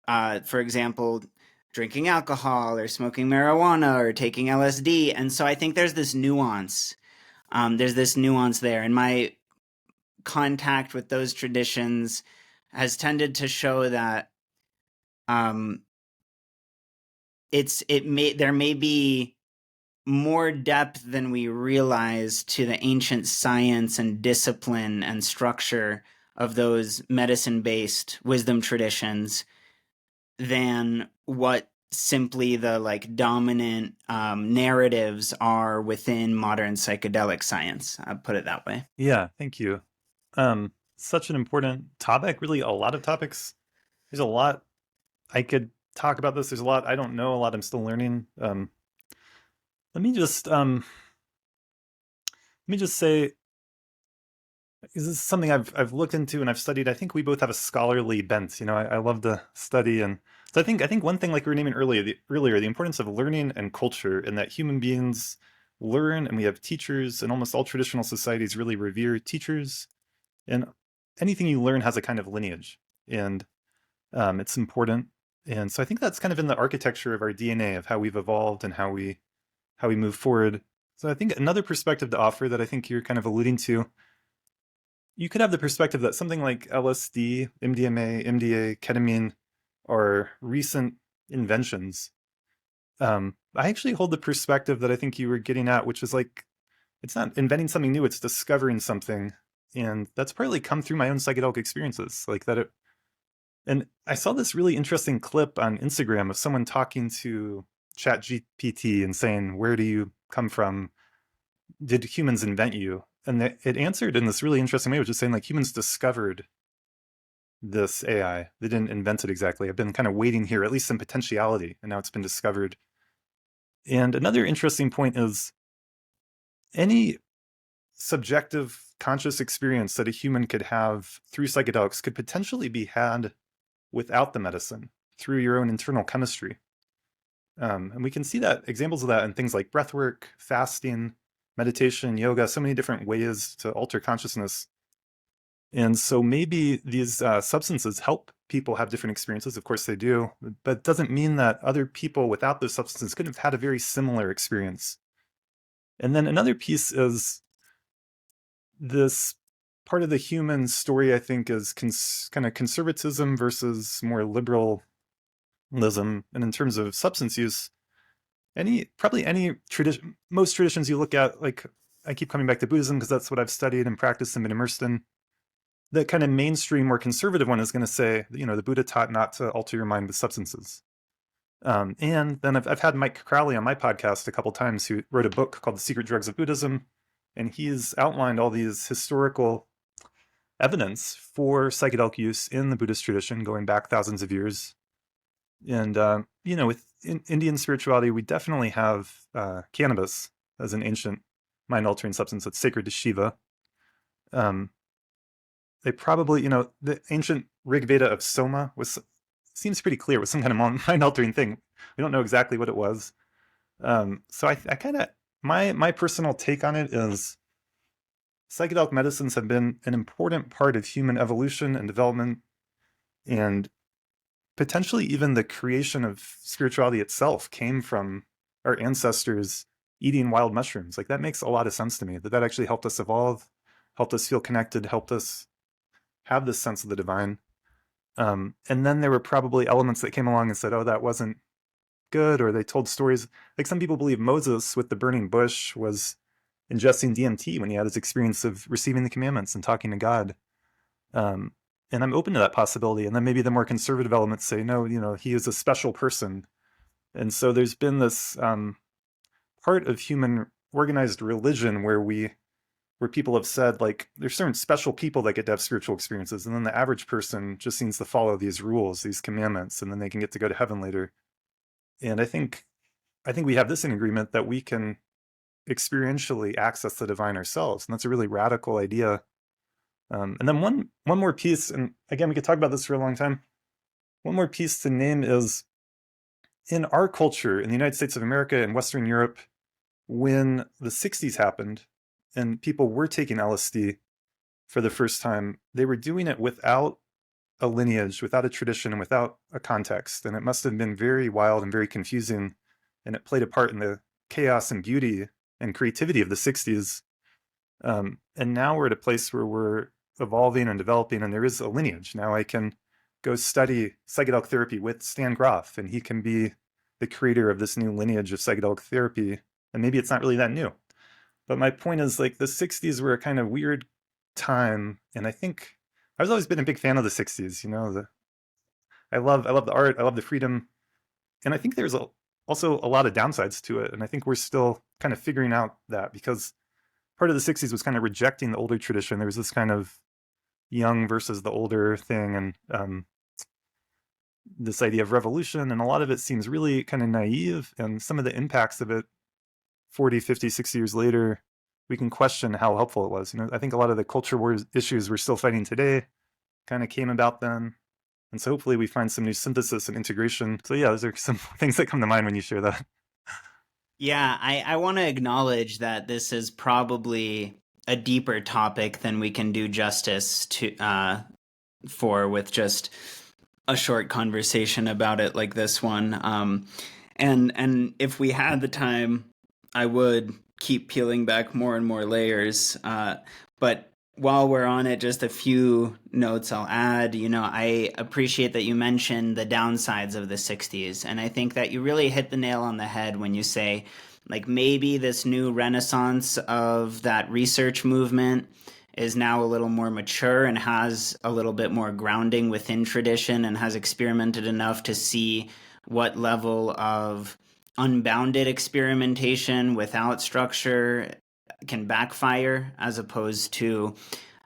S1: for example, drinking alcohol or smoking marijuana or taking LSD. And so I think there's this nuance. There's this nuance there. And my contact with those traditions has tended to show that um, there may be more depth than we realize to the ancient science and discipline and structure of those medicine-based wisdom traditions than what simply the like dominant narratives are within modern psychedelic science. I'll put it that way.
S2: Yeah, thank you. Such an important topic. Really, a lot of topics. There's a lot I could talk about this. There's a lot I don't know. A lot I'm still learning. Let me just say, this is something I've looked into and I've studied. I think we both have a scholarly bent. I love to study, and so I think one thing, like we were naming earlier, the importance of learning and culture, and that human beings learn, and we have teachers, and almost all traditional societies really revere teachers, and anything you learn has a kind of lineage, and it's important. And so I think that's kind of in the architecture of our DNA of how we've evolved and how we move forward. So I think another perspective to offer that I think you're kind of alluding to you could have the perspective that something like LSD, MDMA, MDA, ketamine are recent inventions. I actually hold the perspective that I think you were getting at, which is like, it's not inventing something new, it's discovering something. And that's partly come through my own psychedelic experiences. Like that and I saw this really interesting clip on Instagram of someone talking to ChatGPT and saying, where do you come from? Did humans invent you? And it answered in this really interesting way, which is saying like humans discovered this AI. They didn't invent it exactly. I've been kind of waiting here, at least some potentiality, and now it's been discovered. And another interesting point is any subjective conscious experience that a human could have through psychedelics could potentially be had without the medicine through your own internal chemistry. And we can see that examples of that in things like breathwork, fasting, meditation, yoga, so many different ways to alter consciousness. And so maybe these substances help people have different experiences. Of course they do, but it doesn't mean that other people without those substances couldn't have had a very similar experience. And then another piece is this part of the human story, I think, is kind of conservatism versus more liberalism. And in terms of substance use, probably any tradition, most traditions you look at, like I keep coming back to Buddhism because that's what I've studied and practiced and been immersed in. The kind of mainstream, more conservative one is going to say, the Buddha taught not to alter your mind with substances. And then I've had Mike Crowley on my podcast a couple times, who wrote a book called The Secret Drugs of Buddhism. And he's outlined all these historical evidence for psychedelic use in the Buddhist tradition going back thousands of years. And, with Indian spirituality, we definitely have cannabis as an ancient mind-altering substance that's sacred to Shiva. They probably, the ancient Rig Veda of Soma seems pretty clear, was some kind of mind-altering thing. We don't know exactly what it was. So I kind of, my personal take on it is psychedelic medicines have been an important part of human evolution and development, and potentially even the creation of spirituality itself came from our ancestors eating wild mushrooms. Like that makes a lot of sense to me, that actually helped us evolve, helped us feel connected, helped us have this sense of the divine. And then there were probably elements that came along and said, oh, that wasn't good, or they told stories. Like some people believe Moses with the burning bush was ingesting DMT when he had his experience of receiving the commandments and talking to God. And I'm open to that possibility. And then maybe the more conservative elements say, no, he is a special person. And so there's been this part of human organized religion where people have said, like, there's certain special people that get to have spiritual experiences, and then the average person just needs to follow these rules, these commandments, and then they can get to go to heaven later. And I think we have this in agreement, that we can experientially access the divine ourselves, and that's a really radical idea. And then one more piece, and again, we could talk about this for a long time. One more piece to name is, in our culture, in the United States of America and Western Europe, when the 60s happened and people were taking LSD for the first time, they were doing it without a lineage, without a tradition, and without a context. And it must have been very wild and very confusing. And it played a part in the chaos and beauty and creativity of the 60s. And now we're at a place where we're evolving and developing, and there is a lineage. Now I can go study psychedelic therapy with Stan Groff, and he can be the creator of this new lineage of psychedelic therapy. And maybe it's not really that new. But my point is, like, the 60s were a kind of weird time. And I think I've always been a big fan of the 60s. I love the art. I love the freedom. And I think there's also a lot of downsides to it. And I think we're still kind of figuring out that, because part of the 60s was kind of rejecting the older tradition. There was this kind of young versus the older thing, and this idea of revolution, and a lot of it seems really kind of naive, and some of the impacts of it 40, 50, 60 years later, we can question how helpful it was. I think a lot of the culture wars issues we're still fighting today kind of came about then. And so hopefully we find some new synthesis and integration. So yeah, those are some things that come to mind when you share that.
S1: Yeah, I want to acknowledge that this is probably a deeper topic than we can do justice to for with just a short conversation about it like this one. And if we had the time, I would keep peeling back more and more layers. But while we're on it, just a few notes I'll add. I appreciate that you mentioned the downsides of the 60s. And I think that you really hit the nail on the head when you say, like, maybe this new renaissance of that research movement is now a little more mature and has a little bit more grounding within tradition and has experimented enough to see what level of unbounded experimentation without structure can backfire, as opposed to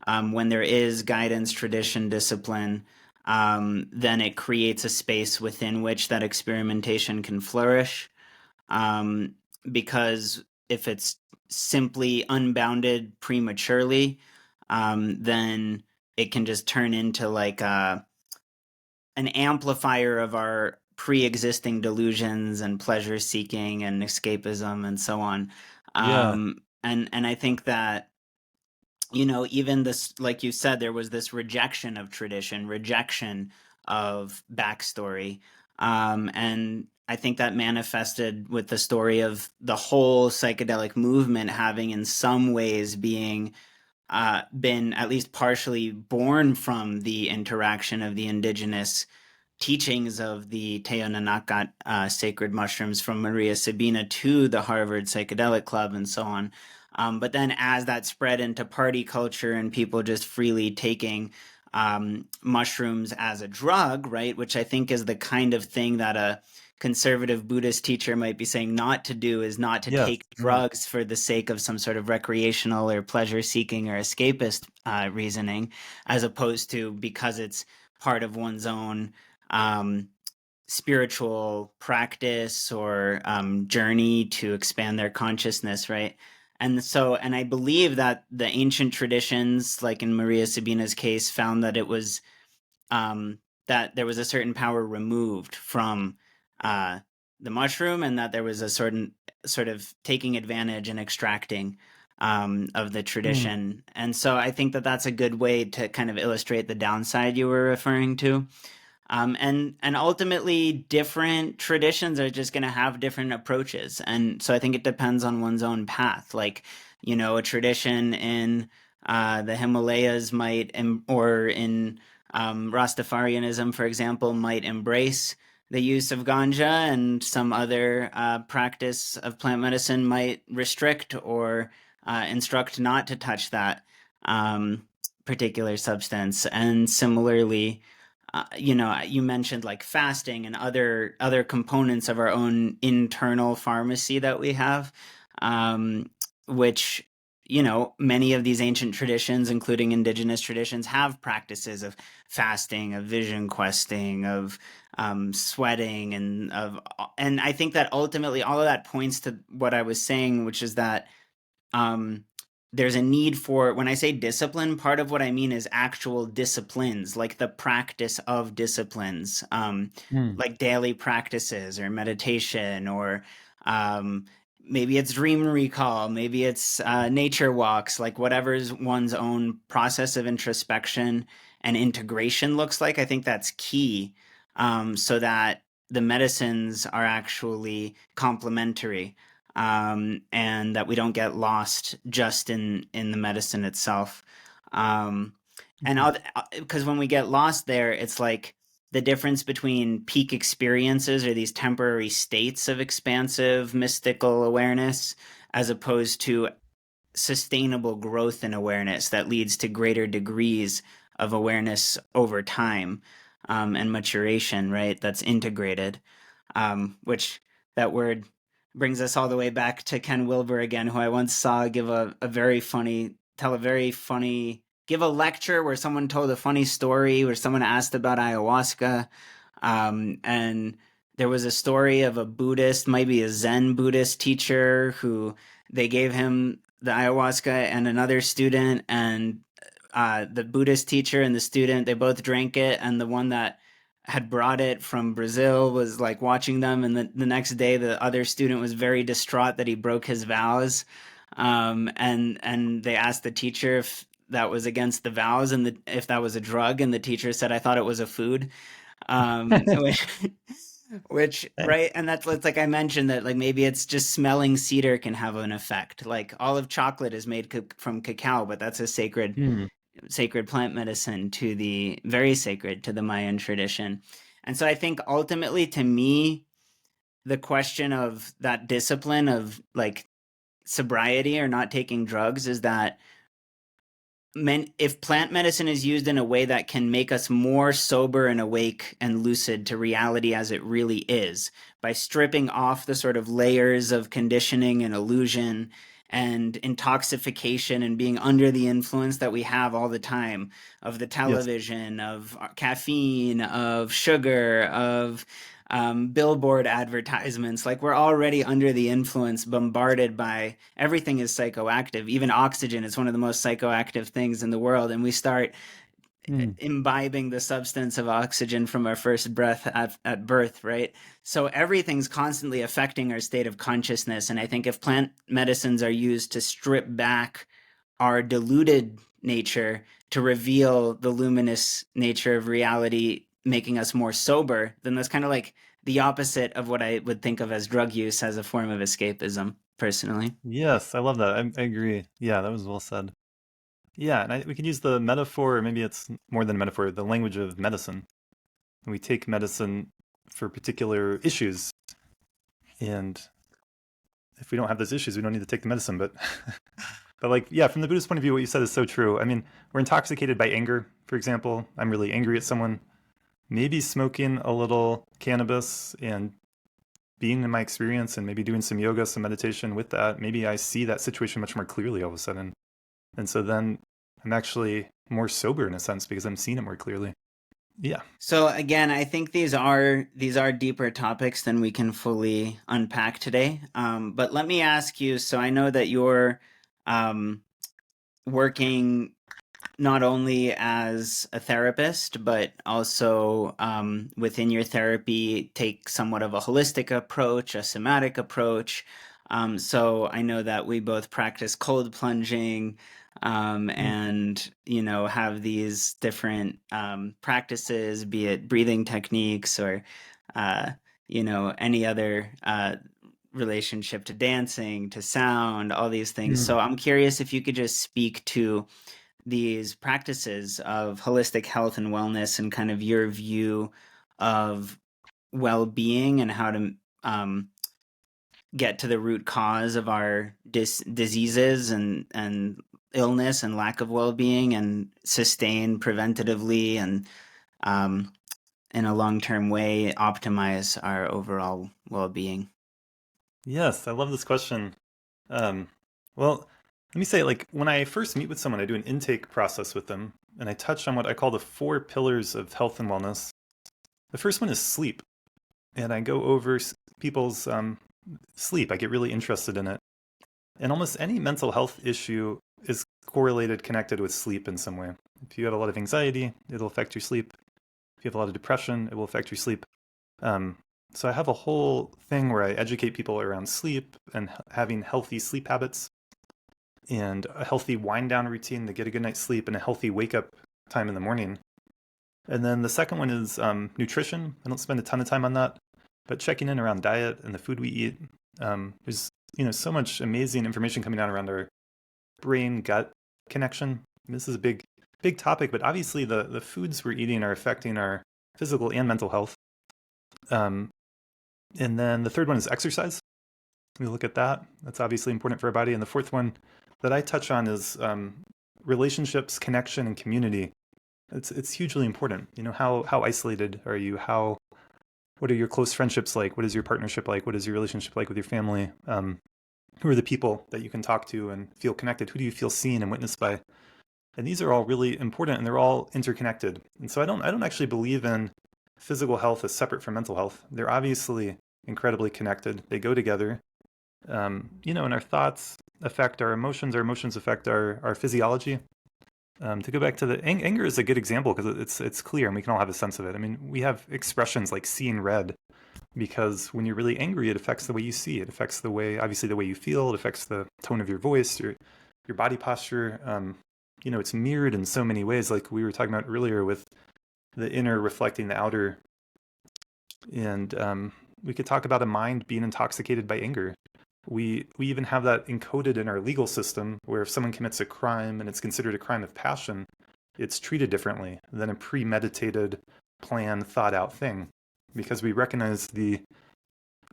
S1: when there is guidance, tradition, discipline, then it creates a space within which that experimentation can flourish. Um, because if it's simply unbounded prematurely, then it can just turn into like an amplifier of our pre-existing delusions and pleasure seeking and escapism and so on.
S2: Yeah.
S1: And I think that even this, like you said, there was this rejection of tradition, rejection of backstory. And I think that manifested with the story of the whole psychedelic movement having, in some ways, been at least partially born from the interaction of the indigenous teachings of the Teonanakat sacred mushrooms from Maria Sabina to the Harvard Psychedelic Club and so on. But then as that spread into party culture and people just freely taking mushrooms as a drug, right, which I think is the kind of thing that a conservative Buddhist teacher might be saying not to do, is not to
S2: Yes.
S1: take drugs for the sake of some sort of recreational or pleasure seeking or escapist reasoning, as opposed to because it's part of one's own spiritual practice or journey to expand their consciousness, right? And I believe that the ancient traditions, like in Maria Sabina's case, found that it was that there was a certain power removed from uh, the mushroom, and that there was a certain sort of taking advantage and extracting of the
S2: Mm.
S1: tradition. And so I think that that's a good way to kind of illustrate the downside you were referring to. And ultimately, different traditions are just going to have different approaches, and so I think it depends on one's own path. Like, a tradition in the Himalayas might, or in Rastafarianism, for example, might embrace the use of ganja, and some other practice of plant medicine might restrict or instruct not to touch that particular substance. And similarly, you mentioned like fasting and other components of our own internal pharmacy that we have, which many of these ancient traditions, including indigenous traditions, have practices of fasting, of vision questing, of sweating, and I think that ultimately all of that points to what I was saying, which is that um, there's a need for, when I say discipline, part of what I mean is actual disciplines, like the practice of disciplines,
S2: Mm.
S1: like daily practices or meditation, or um, maybe it's dream recall, maybe it's nature walks, like whatever's one's own process of introspection and integration looks like. I think that's key, so that the medicines are actually complementary, and that we don't get lost just in the medicine itself. Um, and
S2: Mm.
S1: because when we get lost there, it's like the difference between peak experiences or these temporary states of expansive mystical awareness, as opposed to sustainable growth in awareness that leads to greater degrees of awareness over time, and maturation, right? That's integrated, which that word brings us all the way back to Ken Wilber again, who I once saw give a very funny, tell a very funny, give a lecture where someone told a funny story where someone asked about ayahuasca. And there was a story of a Buddhist, maybe a Zen Buddhist teacher, who they gave him the ayahuasca and another student, and the Buddhist teacher and the student, they both drank it, and the one that had brought it from Brazil was like watching them, and the next day the other student was very distraught that he broke his vows, and they asked the teacher if that was against the vows, if that was a drug, and the teacher said, "I thought it was a food," which Which,
S2: Eh,
S1: right, and that's it's like I mentioned that like maybe it's just smelling cedar can have an effect. Like all of chocolate is made from cacao, but that's a
S2: hmm,
S1: sacred plant medicine to the very sacred to the Mayan tradition. And so I think ultimately to me the question of that discipline of like sobriety or not taking drugs is that if plant medicine is used in a way that can make us more sober and awake and lucid to reality as it really is, by stripping off the sort of layers of conditioning and illusion and intoxication and being under the influence that we have all the time of the
S2: yes,
S1: television, of caffeine, of sugar, of billboard advertisements. Like we're already under the influence, bombarded by everything is psychoactive. Even oxygen is one of the most psychoactive things in the world. And we start
S2: hmm,
S1: imbibing the substance of oxygen from our first breath at birth, right? So everything's constantly affecting our state of consciousness. And I think if plant medicines are used to strip back our diluted nature to reveal the luminous nature of reality, making us more sober, then that's kind of like the opposite of what I would think of as drug use as a form of escapism, personally.
S2: yes, I love that. I agree. Yeah, that was well said. Yeah, and we could use the metaphor, or maybe it's more than a metaphor, the language of medicine. We take medicine for particular issues, and if we don't have those issues, we don't need to take the medicine. But, but like, yeah, from the Buddhist point of view, what you said is so true. I mean, we're intoxicated by anger, for example. I'm really angry at someone. Maybe smoking a little cannabis and being in my experience and maybe doing some yoga, some meditation with that, maybe I see that situation much more clearly all of a sudden. And so then I'm actually more sober in a sense because I'm seeing it more clearly. Yeah.
S1: So again, I think these are deeper topics than we can fully unpack today. But let me ask you. So I know that you're um, working not only as a therapist, but also within your therapy, take somewhat of a holistic approach, a somatic approach. So I know that we both practice cold plunging
S2: Mm,
S1: and, have these different practices, be it breathing techniques or, uh, any other relationship to dancing, to sound, all these things.
S2: mm.
S1: So I'm curious if you could just speak to these practices of holistic health and wellness and kind of your view of well-being and how to get to the root cause of our diseases and illness and lack of well-being and sustain preventatively and um, in a long-term way optimize our overall well-being.
S2: Yes, I love this question. Um, well, let me say, like, when I first meet with someone, I do an intake process with them, and I touch on what I call the four pillars of health and wellness. The first one is sleep, and I go over people's sleep. I get really interested in it. And almost any mental health issue is correlated, connected with sleep in some way. If you have a lot of anxiety, it'll affect your sleep. If you have a lot of depression, it will affect your sleep. Um, so I have a whole thing where I educate people around sleep and having healthy sleep habits and a healthy wind down routine to get a good night's sleep and a healthy wake up time in the morning. And then the second one is nutrition. I don't spend a ton of time on that, but checking in around diet and the food we eat. There's so much amazing information coming out around our brain gut connection. This is a big topic, but obviously the foods we're eating are affecting our physical and mental health. Um, and then the third one is exercise. We look at that. That's obviously important for our body. And the fourth one that I touch on is relationships, connection, and community. It's hugely important. How isolated are you? What are your close friendships like? What is your partnership like? What is your relationship like with your family? Who are the people that you can talk to and feel connected? Who do you feel seen and witnessed by? And these are all really important, and they're all interconnected. And so I don't actually believe in physical health as separate from mental health. They're obviously incredibly connected. They go together. And our thoughts affect our emotions affect our physiology. To go back to the anger is a good example because it's clear and we can all have a sense of it. I mean, we have expressions like seeing red because when you're really angry, it affects the way you see. It affects obviously the way you feel. It affects the tone of your voice, your body posture. It's mirrored in so many ways, like we were talking about earlier with the inner reflecting the outer. And we could talk about a mind being intoxicated by anger. We even have that encoded in our legal system, where if someone commits a crime and it's considered a crime of passion, it's treated differently than a premeditated, planned, thought out thing, because we recognize the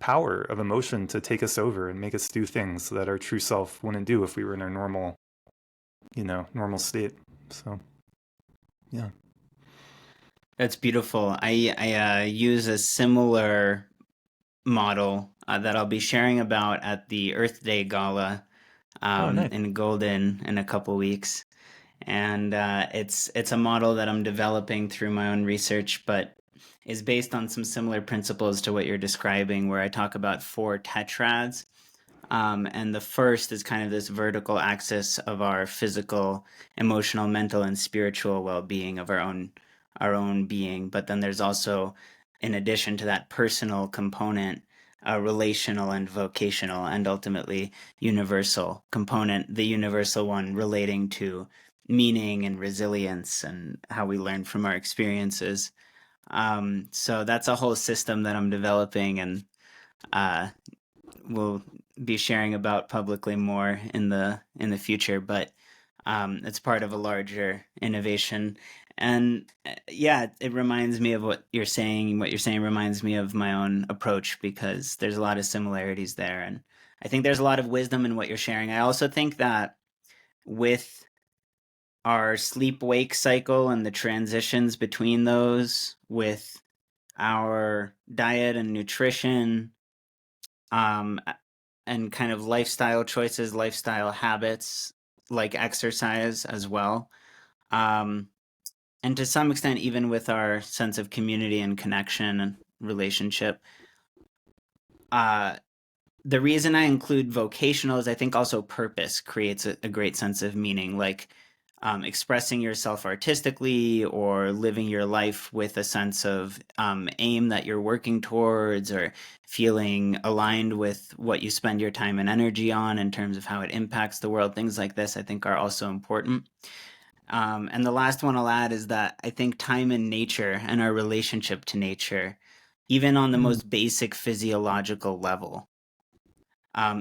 S2: power of emotion to take us over and make us do things that our true self wouldn't do if we were in our normal, normal state. So, yeah.
S1: That's beautiful. I use a similar model that I'll be sharing about at the Earth Day Gala
S2: Oh, nice.
S1: in Golden in a couple weeks. And it's a model that I'm developing through my own research, but is based on some similar principles to what you're describing, where I talk about four tetrads. And the first is kind of this vertical axis of our physical, emotional, mental, and spiritual well-being of our own being. But then there's also, in addition to that personal component, a relational and vocational, and ultimately universal component, the universal one relating to meaning and resilience and how we learn from our experiences. So that's a whole system that I'm developing, and uh, we'll be sharing about publicly more in the future. But it's part of a larger innovation. And yeah, it reminds me of what you're saying. What you're saying reminds me of my own approach, because there's a lot of similarities there, and I think there's a lot of wisdom in what you're sharing. I also think that with our sleep wake cycle and the transitions between those, with our diet and nutrition, um, and kind of lifestyle choices, lifestyle habits like exercise as well. Um, and to some extent, even with our sense of community and connection and relationship. Uh, the reason I include vocational is I think also purpose creates a great sense of meaning, like expressing yourself artistically or living your life with a sense of aim that you're working towards, or feeling aligned with what you spend your time and energy on in terms of how it impacts the world. Things like this, I think, are also important. And the last one I'll add is that I think time in nature and our relationship to nature, even on the
S2: Mm.
S1: most basic physiological level,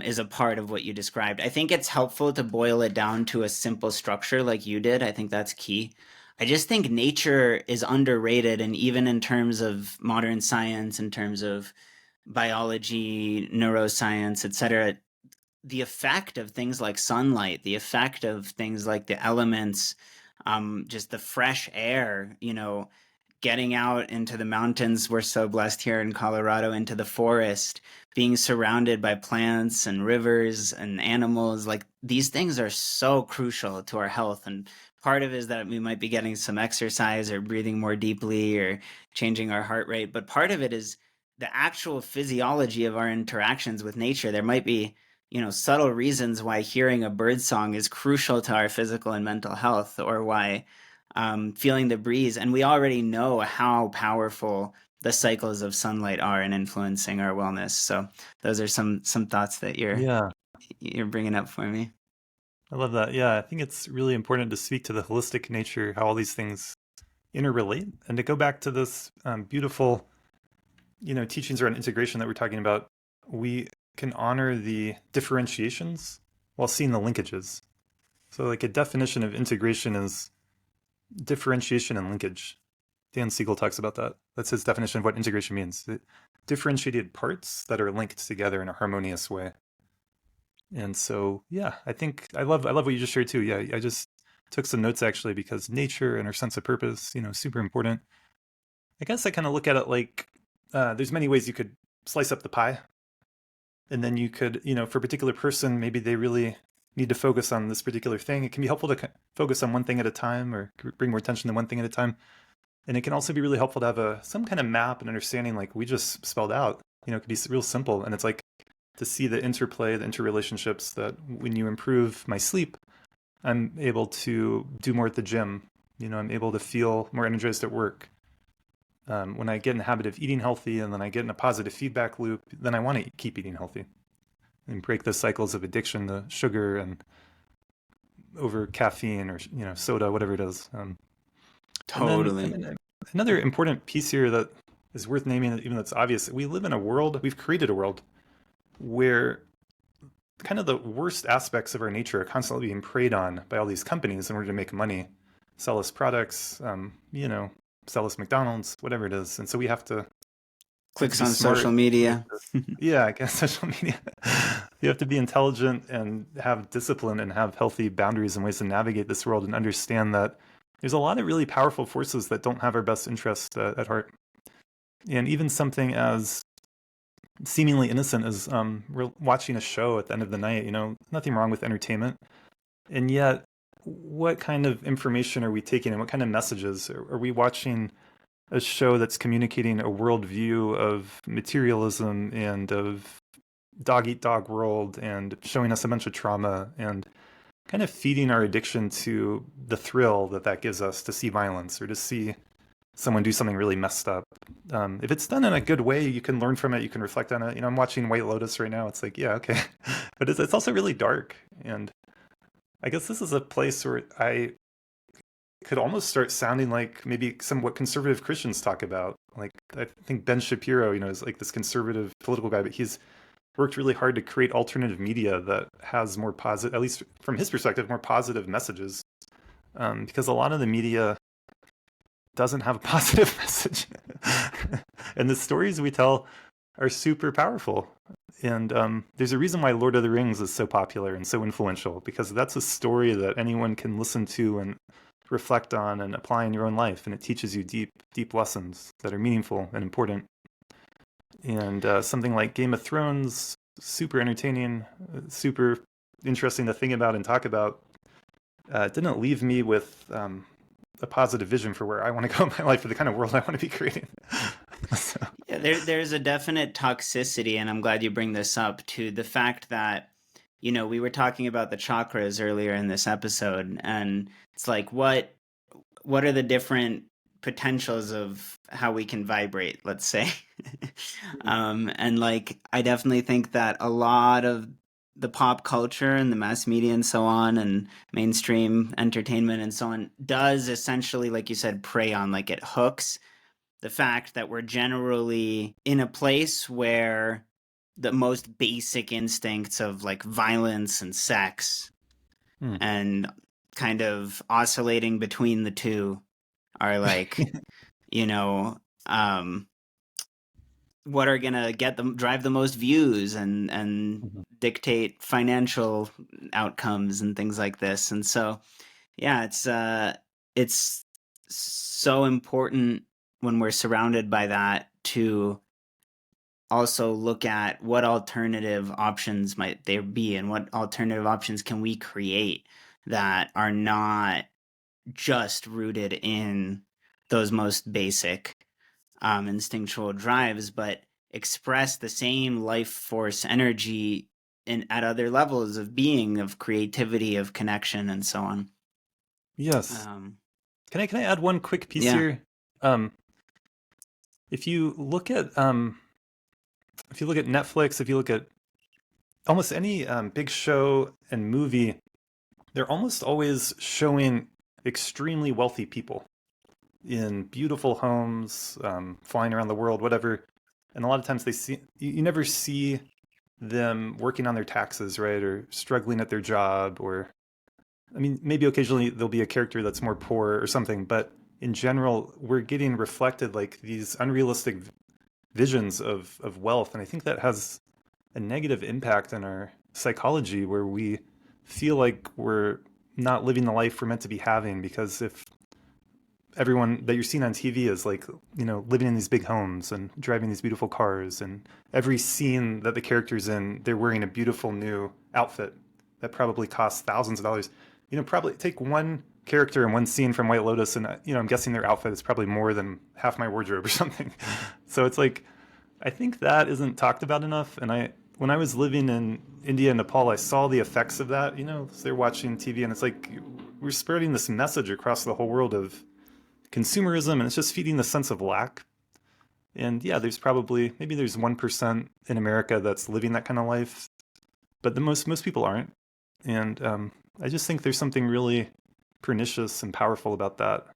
S1: is a part of what you described. I think it's helpful to boil it down to a simple structure like you did. I think that's key. I just think nature is underrated, and even in terms of modern science, in terms of biology, neuroscience, etc., the effect of things like sunlight, the effect of things like the elements, just the fresh air, getting out into the mountains. We're so blessed here in Colorado, into the forest, being surrounded by plants and rivers and animals. Like, these things are so crucial to our health. And part of it is that we might be getting some exercise or breathing more deeply or changing our heart rate. But part of it is the actual physiology of our interactions with nature. There might be, subtle reasons why hearing a bird song is crucial to our physical and mental health, or why feeling the breeze. And we already know how powerful the cycles of sunlight are in influencing our wellness. So those are some thoughts that
S2: Yeah,
S1: you're bringing up for me.
S2: I love that. Yeah, I think it's really important to speak to the holistic nature, how all these things interrelate, and to go back to this beautiful, teachings around integration that we're talking about. We can honor the differentiations while seeing the linkages. So, like, a definition of integration is differentiation and linkage. Dan Siegel talks about that. That's his definition of what integration means. Differentiated parts that are linked together in a harmonious way. And so, yeah, I think I love what you just shared too. Yeah, I just took some notes actually, because nature and our sense of purpose, super important. I guess I kind of look at it like there's many ways you could slice up the pie, and then you could, for a particular person, maybe they really need to focus on this particular thing. It can be helpful to focus on one thing at a time, or bring more attention to one thing at a time. And it can also be really helpful to have some kind of map and understanding, like we just spelled out. It could be real simple, and it's like to see the interplay, the interrelationships, that when you improve my sleep, I'm able to do more at the gym. I'm able to feel more energized at work. When I get in the habit of eating healthy, and then I get in a positive feedback loop, then I want to keep eating healthy and break the cycles of addiction to sugar and over caffeine, or soda, whatever it is. And then
S1: Totally.
S2: another important piece here that is worth naming, even though it's obvious. We live in a world, we've created a world where kind of the worst aspects of our nature are constantly being preyed on by all these companies in order to make money, sell us products, sell us McDonald's, whatever it is. And so we have to
S1: Clicks
S2: be
S1: on
S2: smart.
S1: social media.
S2: Yeah, I guess social media. You have to be intelligent and have discipline and have healthy boundaries and ways to navigate this world and understand that there's a lot of really powerful forces that don't have our best interest at heart. And even something as seemingly innocent as we're watching a show at the end of the night, nothing wrong with entertainment. And yet, what kind of information are we taking and what kind of messages? Are we watching a show that's communicating a worldview of materialism and of dog eat dog world and showing us a bunch of trauma and kind of feeding our addiction to the thrill that gives us to see violence or to see someone do something really messed up? If it's done in a good way, you can learn from it, you can reflect on it. I'm watching White Lotus right now. It's like, yeah, okay. But it's also really dark. And I guess this is a place where I could almost start sounding like maybe what conservative Christians talk about. Like, I think Ben Shapiro, is like this conservative political guy, but he's worked really hard to create alternative media that has more positive, at least from his perspective, more positive messages. Because a lot of the media doesn't have a positive message. And the stories we tell are super powerful. And there's a reason why Lord of the Rings is so popular and so influential, because that's a story that anyone can listen to and reflect on and apply in your own life. And it teaches you deep, deep lessons that are meaningful and important. And something like Game of Thrones, super entertaining, super interesting to think about and talk about, didn't leave me with a positive vision for where I want to go in my life, for the kind of world I want to be creating. So.
S1: Yeah, there's a definite toxicity, and I'm glad you bring this up, to the fact that, we were talking about the chakras earlier in this episode, and it's like, what are the different potentials of how we can vibrate, let's say. And like, I definitely think that a lot of the pop culture and the mass media and so on, and mainstream entertainment and so on, does essentially, like you said, prey on, like, it hooks the fact that we're generally in a place where the most basic instincts of, like, violence and sex and kind of oscillating between the two are like, what are gonna drive the most views and dictate financial outcomes and things like this. And so, yeah, it's so important when we're surrounded by that to also look at what alternative options might there be, and what alternative options can we create that are not just rooted in those most basic instinctual drives, but express the same life force energy at other levels of being, of creativity, of connection, and so on.
S2: Yes. Can I add one quick piece here? If you look at Netflix, if you look at almost any big show and movie, they're almost always showing extremely wealthy people in beautiful homes, flying around the world, whatever. And a lot of times you never see them working on their taxes, right? Or struggling at their job, or, I mean, maybe occasionally there'll be a character that's more poor or something, but in general, we're getting reflected like these unrealistic visions of wealth. And I think that has a negative impact on our psychology, where we feel like we're not living the life we're meant to be having, because if everyone that you're seeing on TV is like, living in these big homes and driving these beautiful cars, and every scene that the character's in, they're wearing a beautiful new outfit that probably costs thousands of dollars. Probably take one character in one scene from White Lotus, and I'm guessing their outfit is probably more than half my wardrobe or something. So it's like, I think that isn't talked about enough. And when I was living in India and Nepal, I saw the effects of that. So they're watching TV, and it's like we're spreading this message across the whole world of consumerism, and it's just feeding the sense of lack. And yeah, maybe there's 1% in America that's living that kind of life, but the most people aren't. And I just think there's something really pernicious and powerful about that.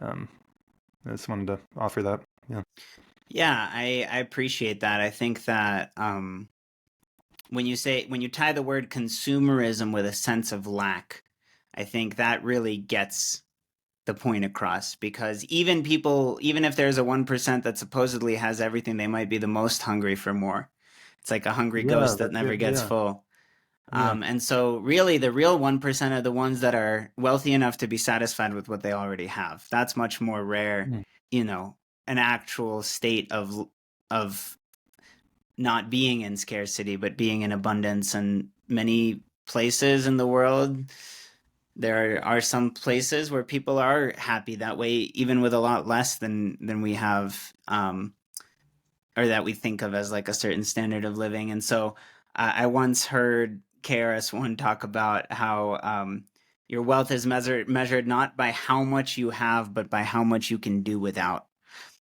S2: I just wanted to offer that. Yeah.
S1: Yeah, I appreciate that. I think that when you tie the word consumerism with a sense of lack, I think that really gets the point across, because even people, even if there's a 1% that supposedly has everything, they might be the most hungry for more. It's like a hungry
S2: Yeah,
S1: ghost that
S2: that,
S1: never gets
S2: yeah,
S1: full.
S2: yeah.
S1: And so, really, the real 1% are the ones that are wealthy enough to be satisfied with what they already have. That's much more rare,
S2: Mm.
S1: you know, an actual state of not being in scarcity, but being in abundance. And many places in the world, there are some places where people are happy that way, even with a lot less than we have, or that we think of as like a certain standard of living. And so I once heard KRS-One talk about how your wealth is measured not by how much you have, but by how much you can do without.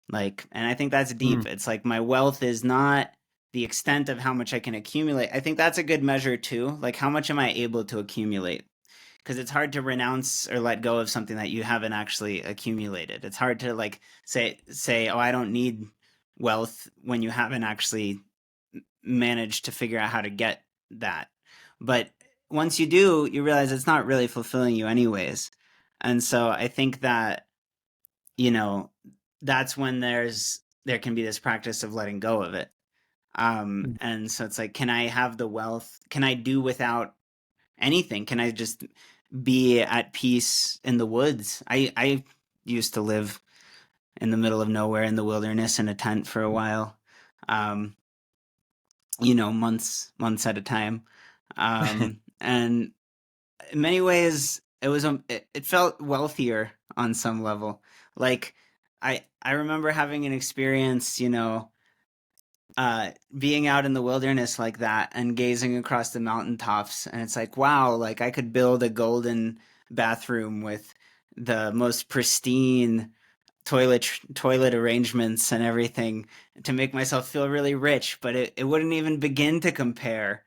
S1: Like, and I think that's
S2: Mm.
S1: deep. It's like my wealth is not the extent of how much I can accumulate. I think that's a good measure too. Like, how much am I able to accumulate? Because it's hard to renounce or let go of something that you haven't actually accumulated. It's hard to like say, oh, I don't need wealth when you haven't actually managed to figure out how to get that. But once you do, you realize it's not really fulfilling you anyways. And so I think that, you know, that's when there can be this practice of letting go of it.
S2: Mm.
S1: And so it's like, can I have the wealth? Can I do without anything? Can I just be at peace in the woods? I used to live in the middle of nowhere in the wilderness in a tent for a while. Um, months at a time. And in many ways it felt wealthier on some level. Like I remember having an experience, being out in the wilderness like that and gazing across the mountaintops, and it's like, wow, like I could build a golden bathroom with the most pristine toilet arrangements and everything to make myself feel really rich, but it wouldn't even begin to compare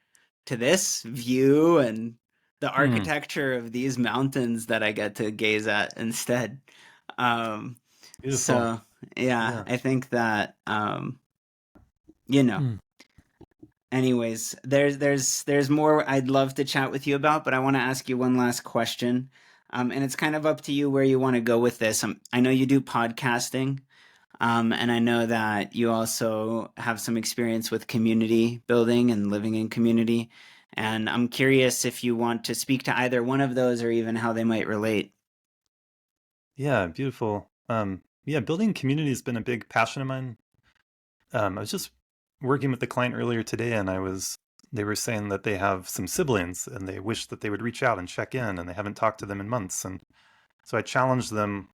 S1: to this view and the
S2: Mm.
S1: architecture of these mountains that I get to gaze at instead. Um,
S2: Beautiful.
S1: so yeah,
S2: Yeah.
S1: I think that you know
S2: Mm.
S1: anyways, there's more I'd love to chat with you about, but I want to ask you one last question. And it's kind of up to you where you want to go with this. I know you do podcasting, and I know that you also have some experience with community building and living in community. And I'm curious if you want to speak to either one of those or even how they might relate.
S2: Yeah, beautiful. Yeah, building community has been a big passion of mine. I was just working with the client earlier today, and they were saying that they have some siblings and they wish that they would reach out and check in, and they haven't talked to them in months. And so I challenged them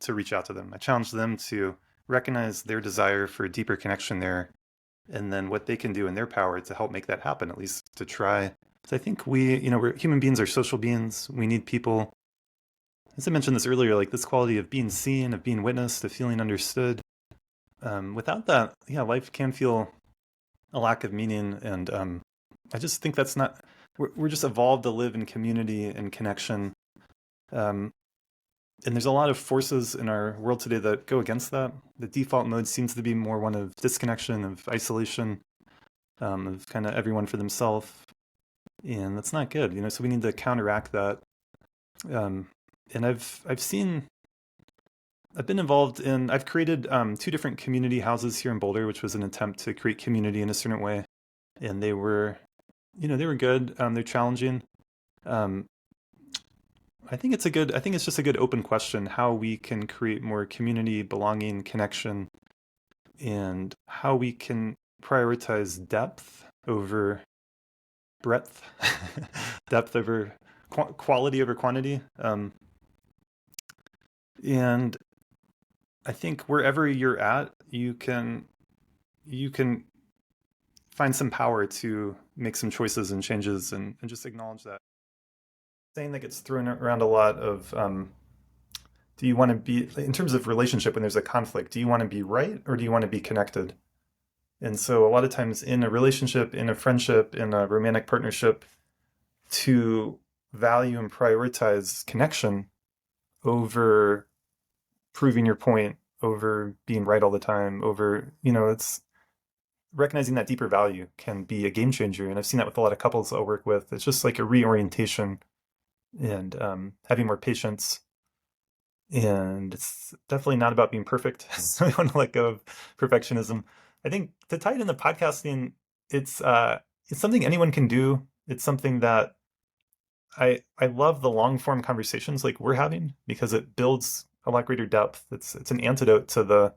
S2: to reach out to them. I challenged them to recognize their desire for a deeper connection there, and then what they can do in their power to help make that happen, at least to try. So I think we're human beings are social beings. We need people. As I mentioned this earlier, like this quality of being seen, of being witnessed, of feeling understood. Without that, yeah, life can feel a lack of meaning. And I just think that's not, we're just evolved to live in community and connection. Um, and there's a lot of forces in our world today that go against that. The default mode seems to be more one of disconnection, of isolation, of kind of everyone for themselves. And that's not good, so we need to counteract that. Um, and I've been involved I've created two different community houses here in Boulder, which was an attempt to create community in a certain way. And they were good. They're challenging. Um, I think it's just a good open question how we can create more community, belonging, connection, and how we can prioritize depth over breadth, depth over quality over quantity. And I think wherever you're at, you can find some power to make some choices and changes and just acknowledge that. Saying that gets thrown around a lot of do you want to be in terms of relationship when there's a conflict, do you want to be right or do you want to be connected? And so a lot of times in a relationship, in a friendship, in a romantic partnership, to value and prioritize connection over proving your point, over being right all the time, over, it's recognizing that deeper value can be a game changer. And I've seen that with a lot of couples I work with. It's just like a reorientation and having more patience. And it's definitely not about being perfect. So I want to let go of perfectionism. I think to tie it into podcasting, it's something anyone can do. It's something that I love the long form conversations like we're having because it builds a lot greater depth. It's an antidote to the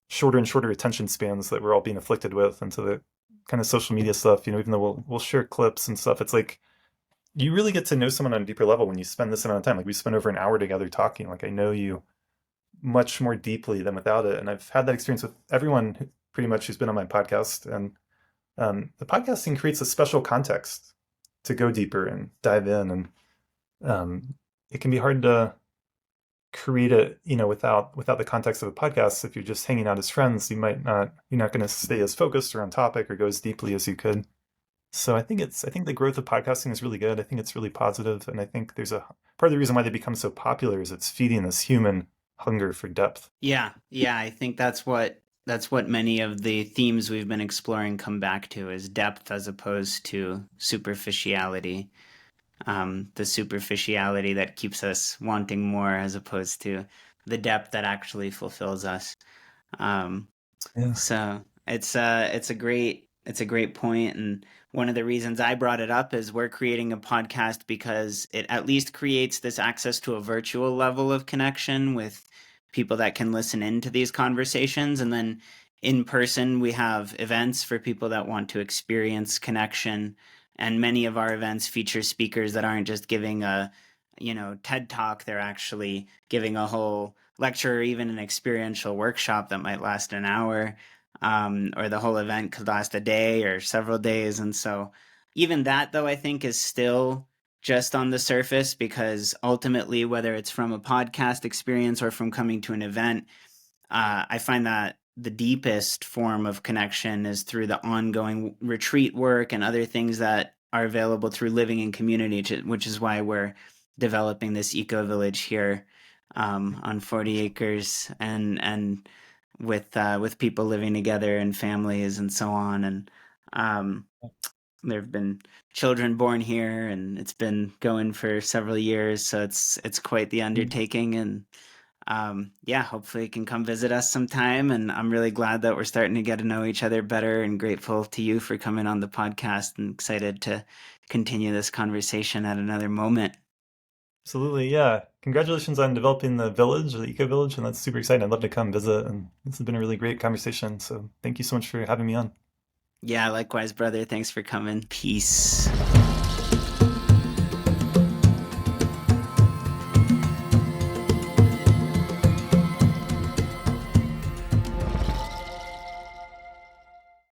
S2: shorter and shorter attention spans that we're all being afflicted with, and to the kind of social media stuff. Even though we'll share clips and stuff, it's like you really get to know someone on a deeper level when you spend this amount of time. Like we spend over an hour together talking. Like I know you much more deeply than without it, and I've had that experience with everyone pretty much who's been on my podcast. And the podcasting creates a special context to go deeper and dive in, and it can be hard to create it, without the context of a podcast. If you're just hanging out as friends, you're not going to stay as focused or on topic or go as deeply as you could. So I think the growth of podcasting is really good. I think it's really positive, and I think there's a part of the reason why they become so popular is it's feeding this human hunger for depth.
S1: Yeah, I think that's what many of the themes we've been exploring come back to, is depth as opposed to superficiality. The superficiality that keeps us wanting more as opposed to the depth that actually fulfills us.
S2: Yeah.
S1: So it's a great point, and one of the reasons I brought it up is we're creating a podcast because it at least creates this access to a virtual level of connection with people that can listen into these conversations, and then in person we have events for people that want to experience connection. And many of our events feature speakers that aren't just giving a, TED talk. They're actually giving a whole lecture or even an experiential workshop that might last an hour, or the whole event could last a day or several days. And so even that, though, I think is still just on the surface, because ultimately, whether it's from a podcast experience or from coming to an event, I find that the deepest form of connection is through the ongoing retreat work and other things that are available through living in community, which is why we're developing this eco village here, on 40 acres, and with people living together and families and so on. And there have been children born here, and it's been going for several years, so it's quite the undertaking. And hopefully you can come visit us sometime. And I'm really glad that we're starting to get to know each other better, and grateful to you for coming on the podcast, and excited to continue this conversation at another moment.
S2: Absolutely, yeah. Congratulations on developing the village, or the eco village, and that's super exciting. I'd love to come visit, and this has been a really great conversation. So thank you so much for having me on.
S1: Yeah, likewise, brother. Thanks for coming. Peace.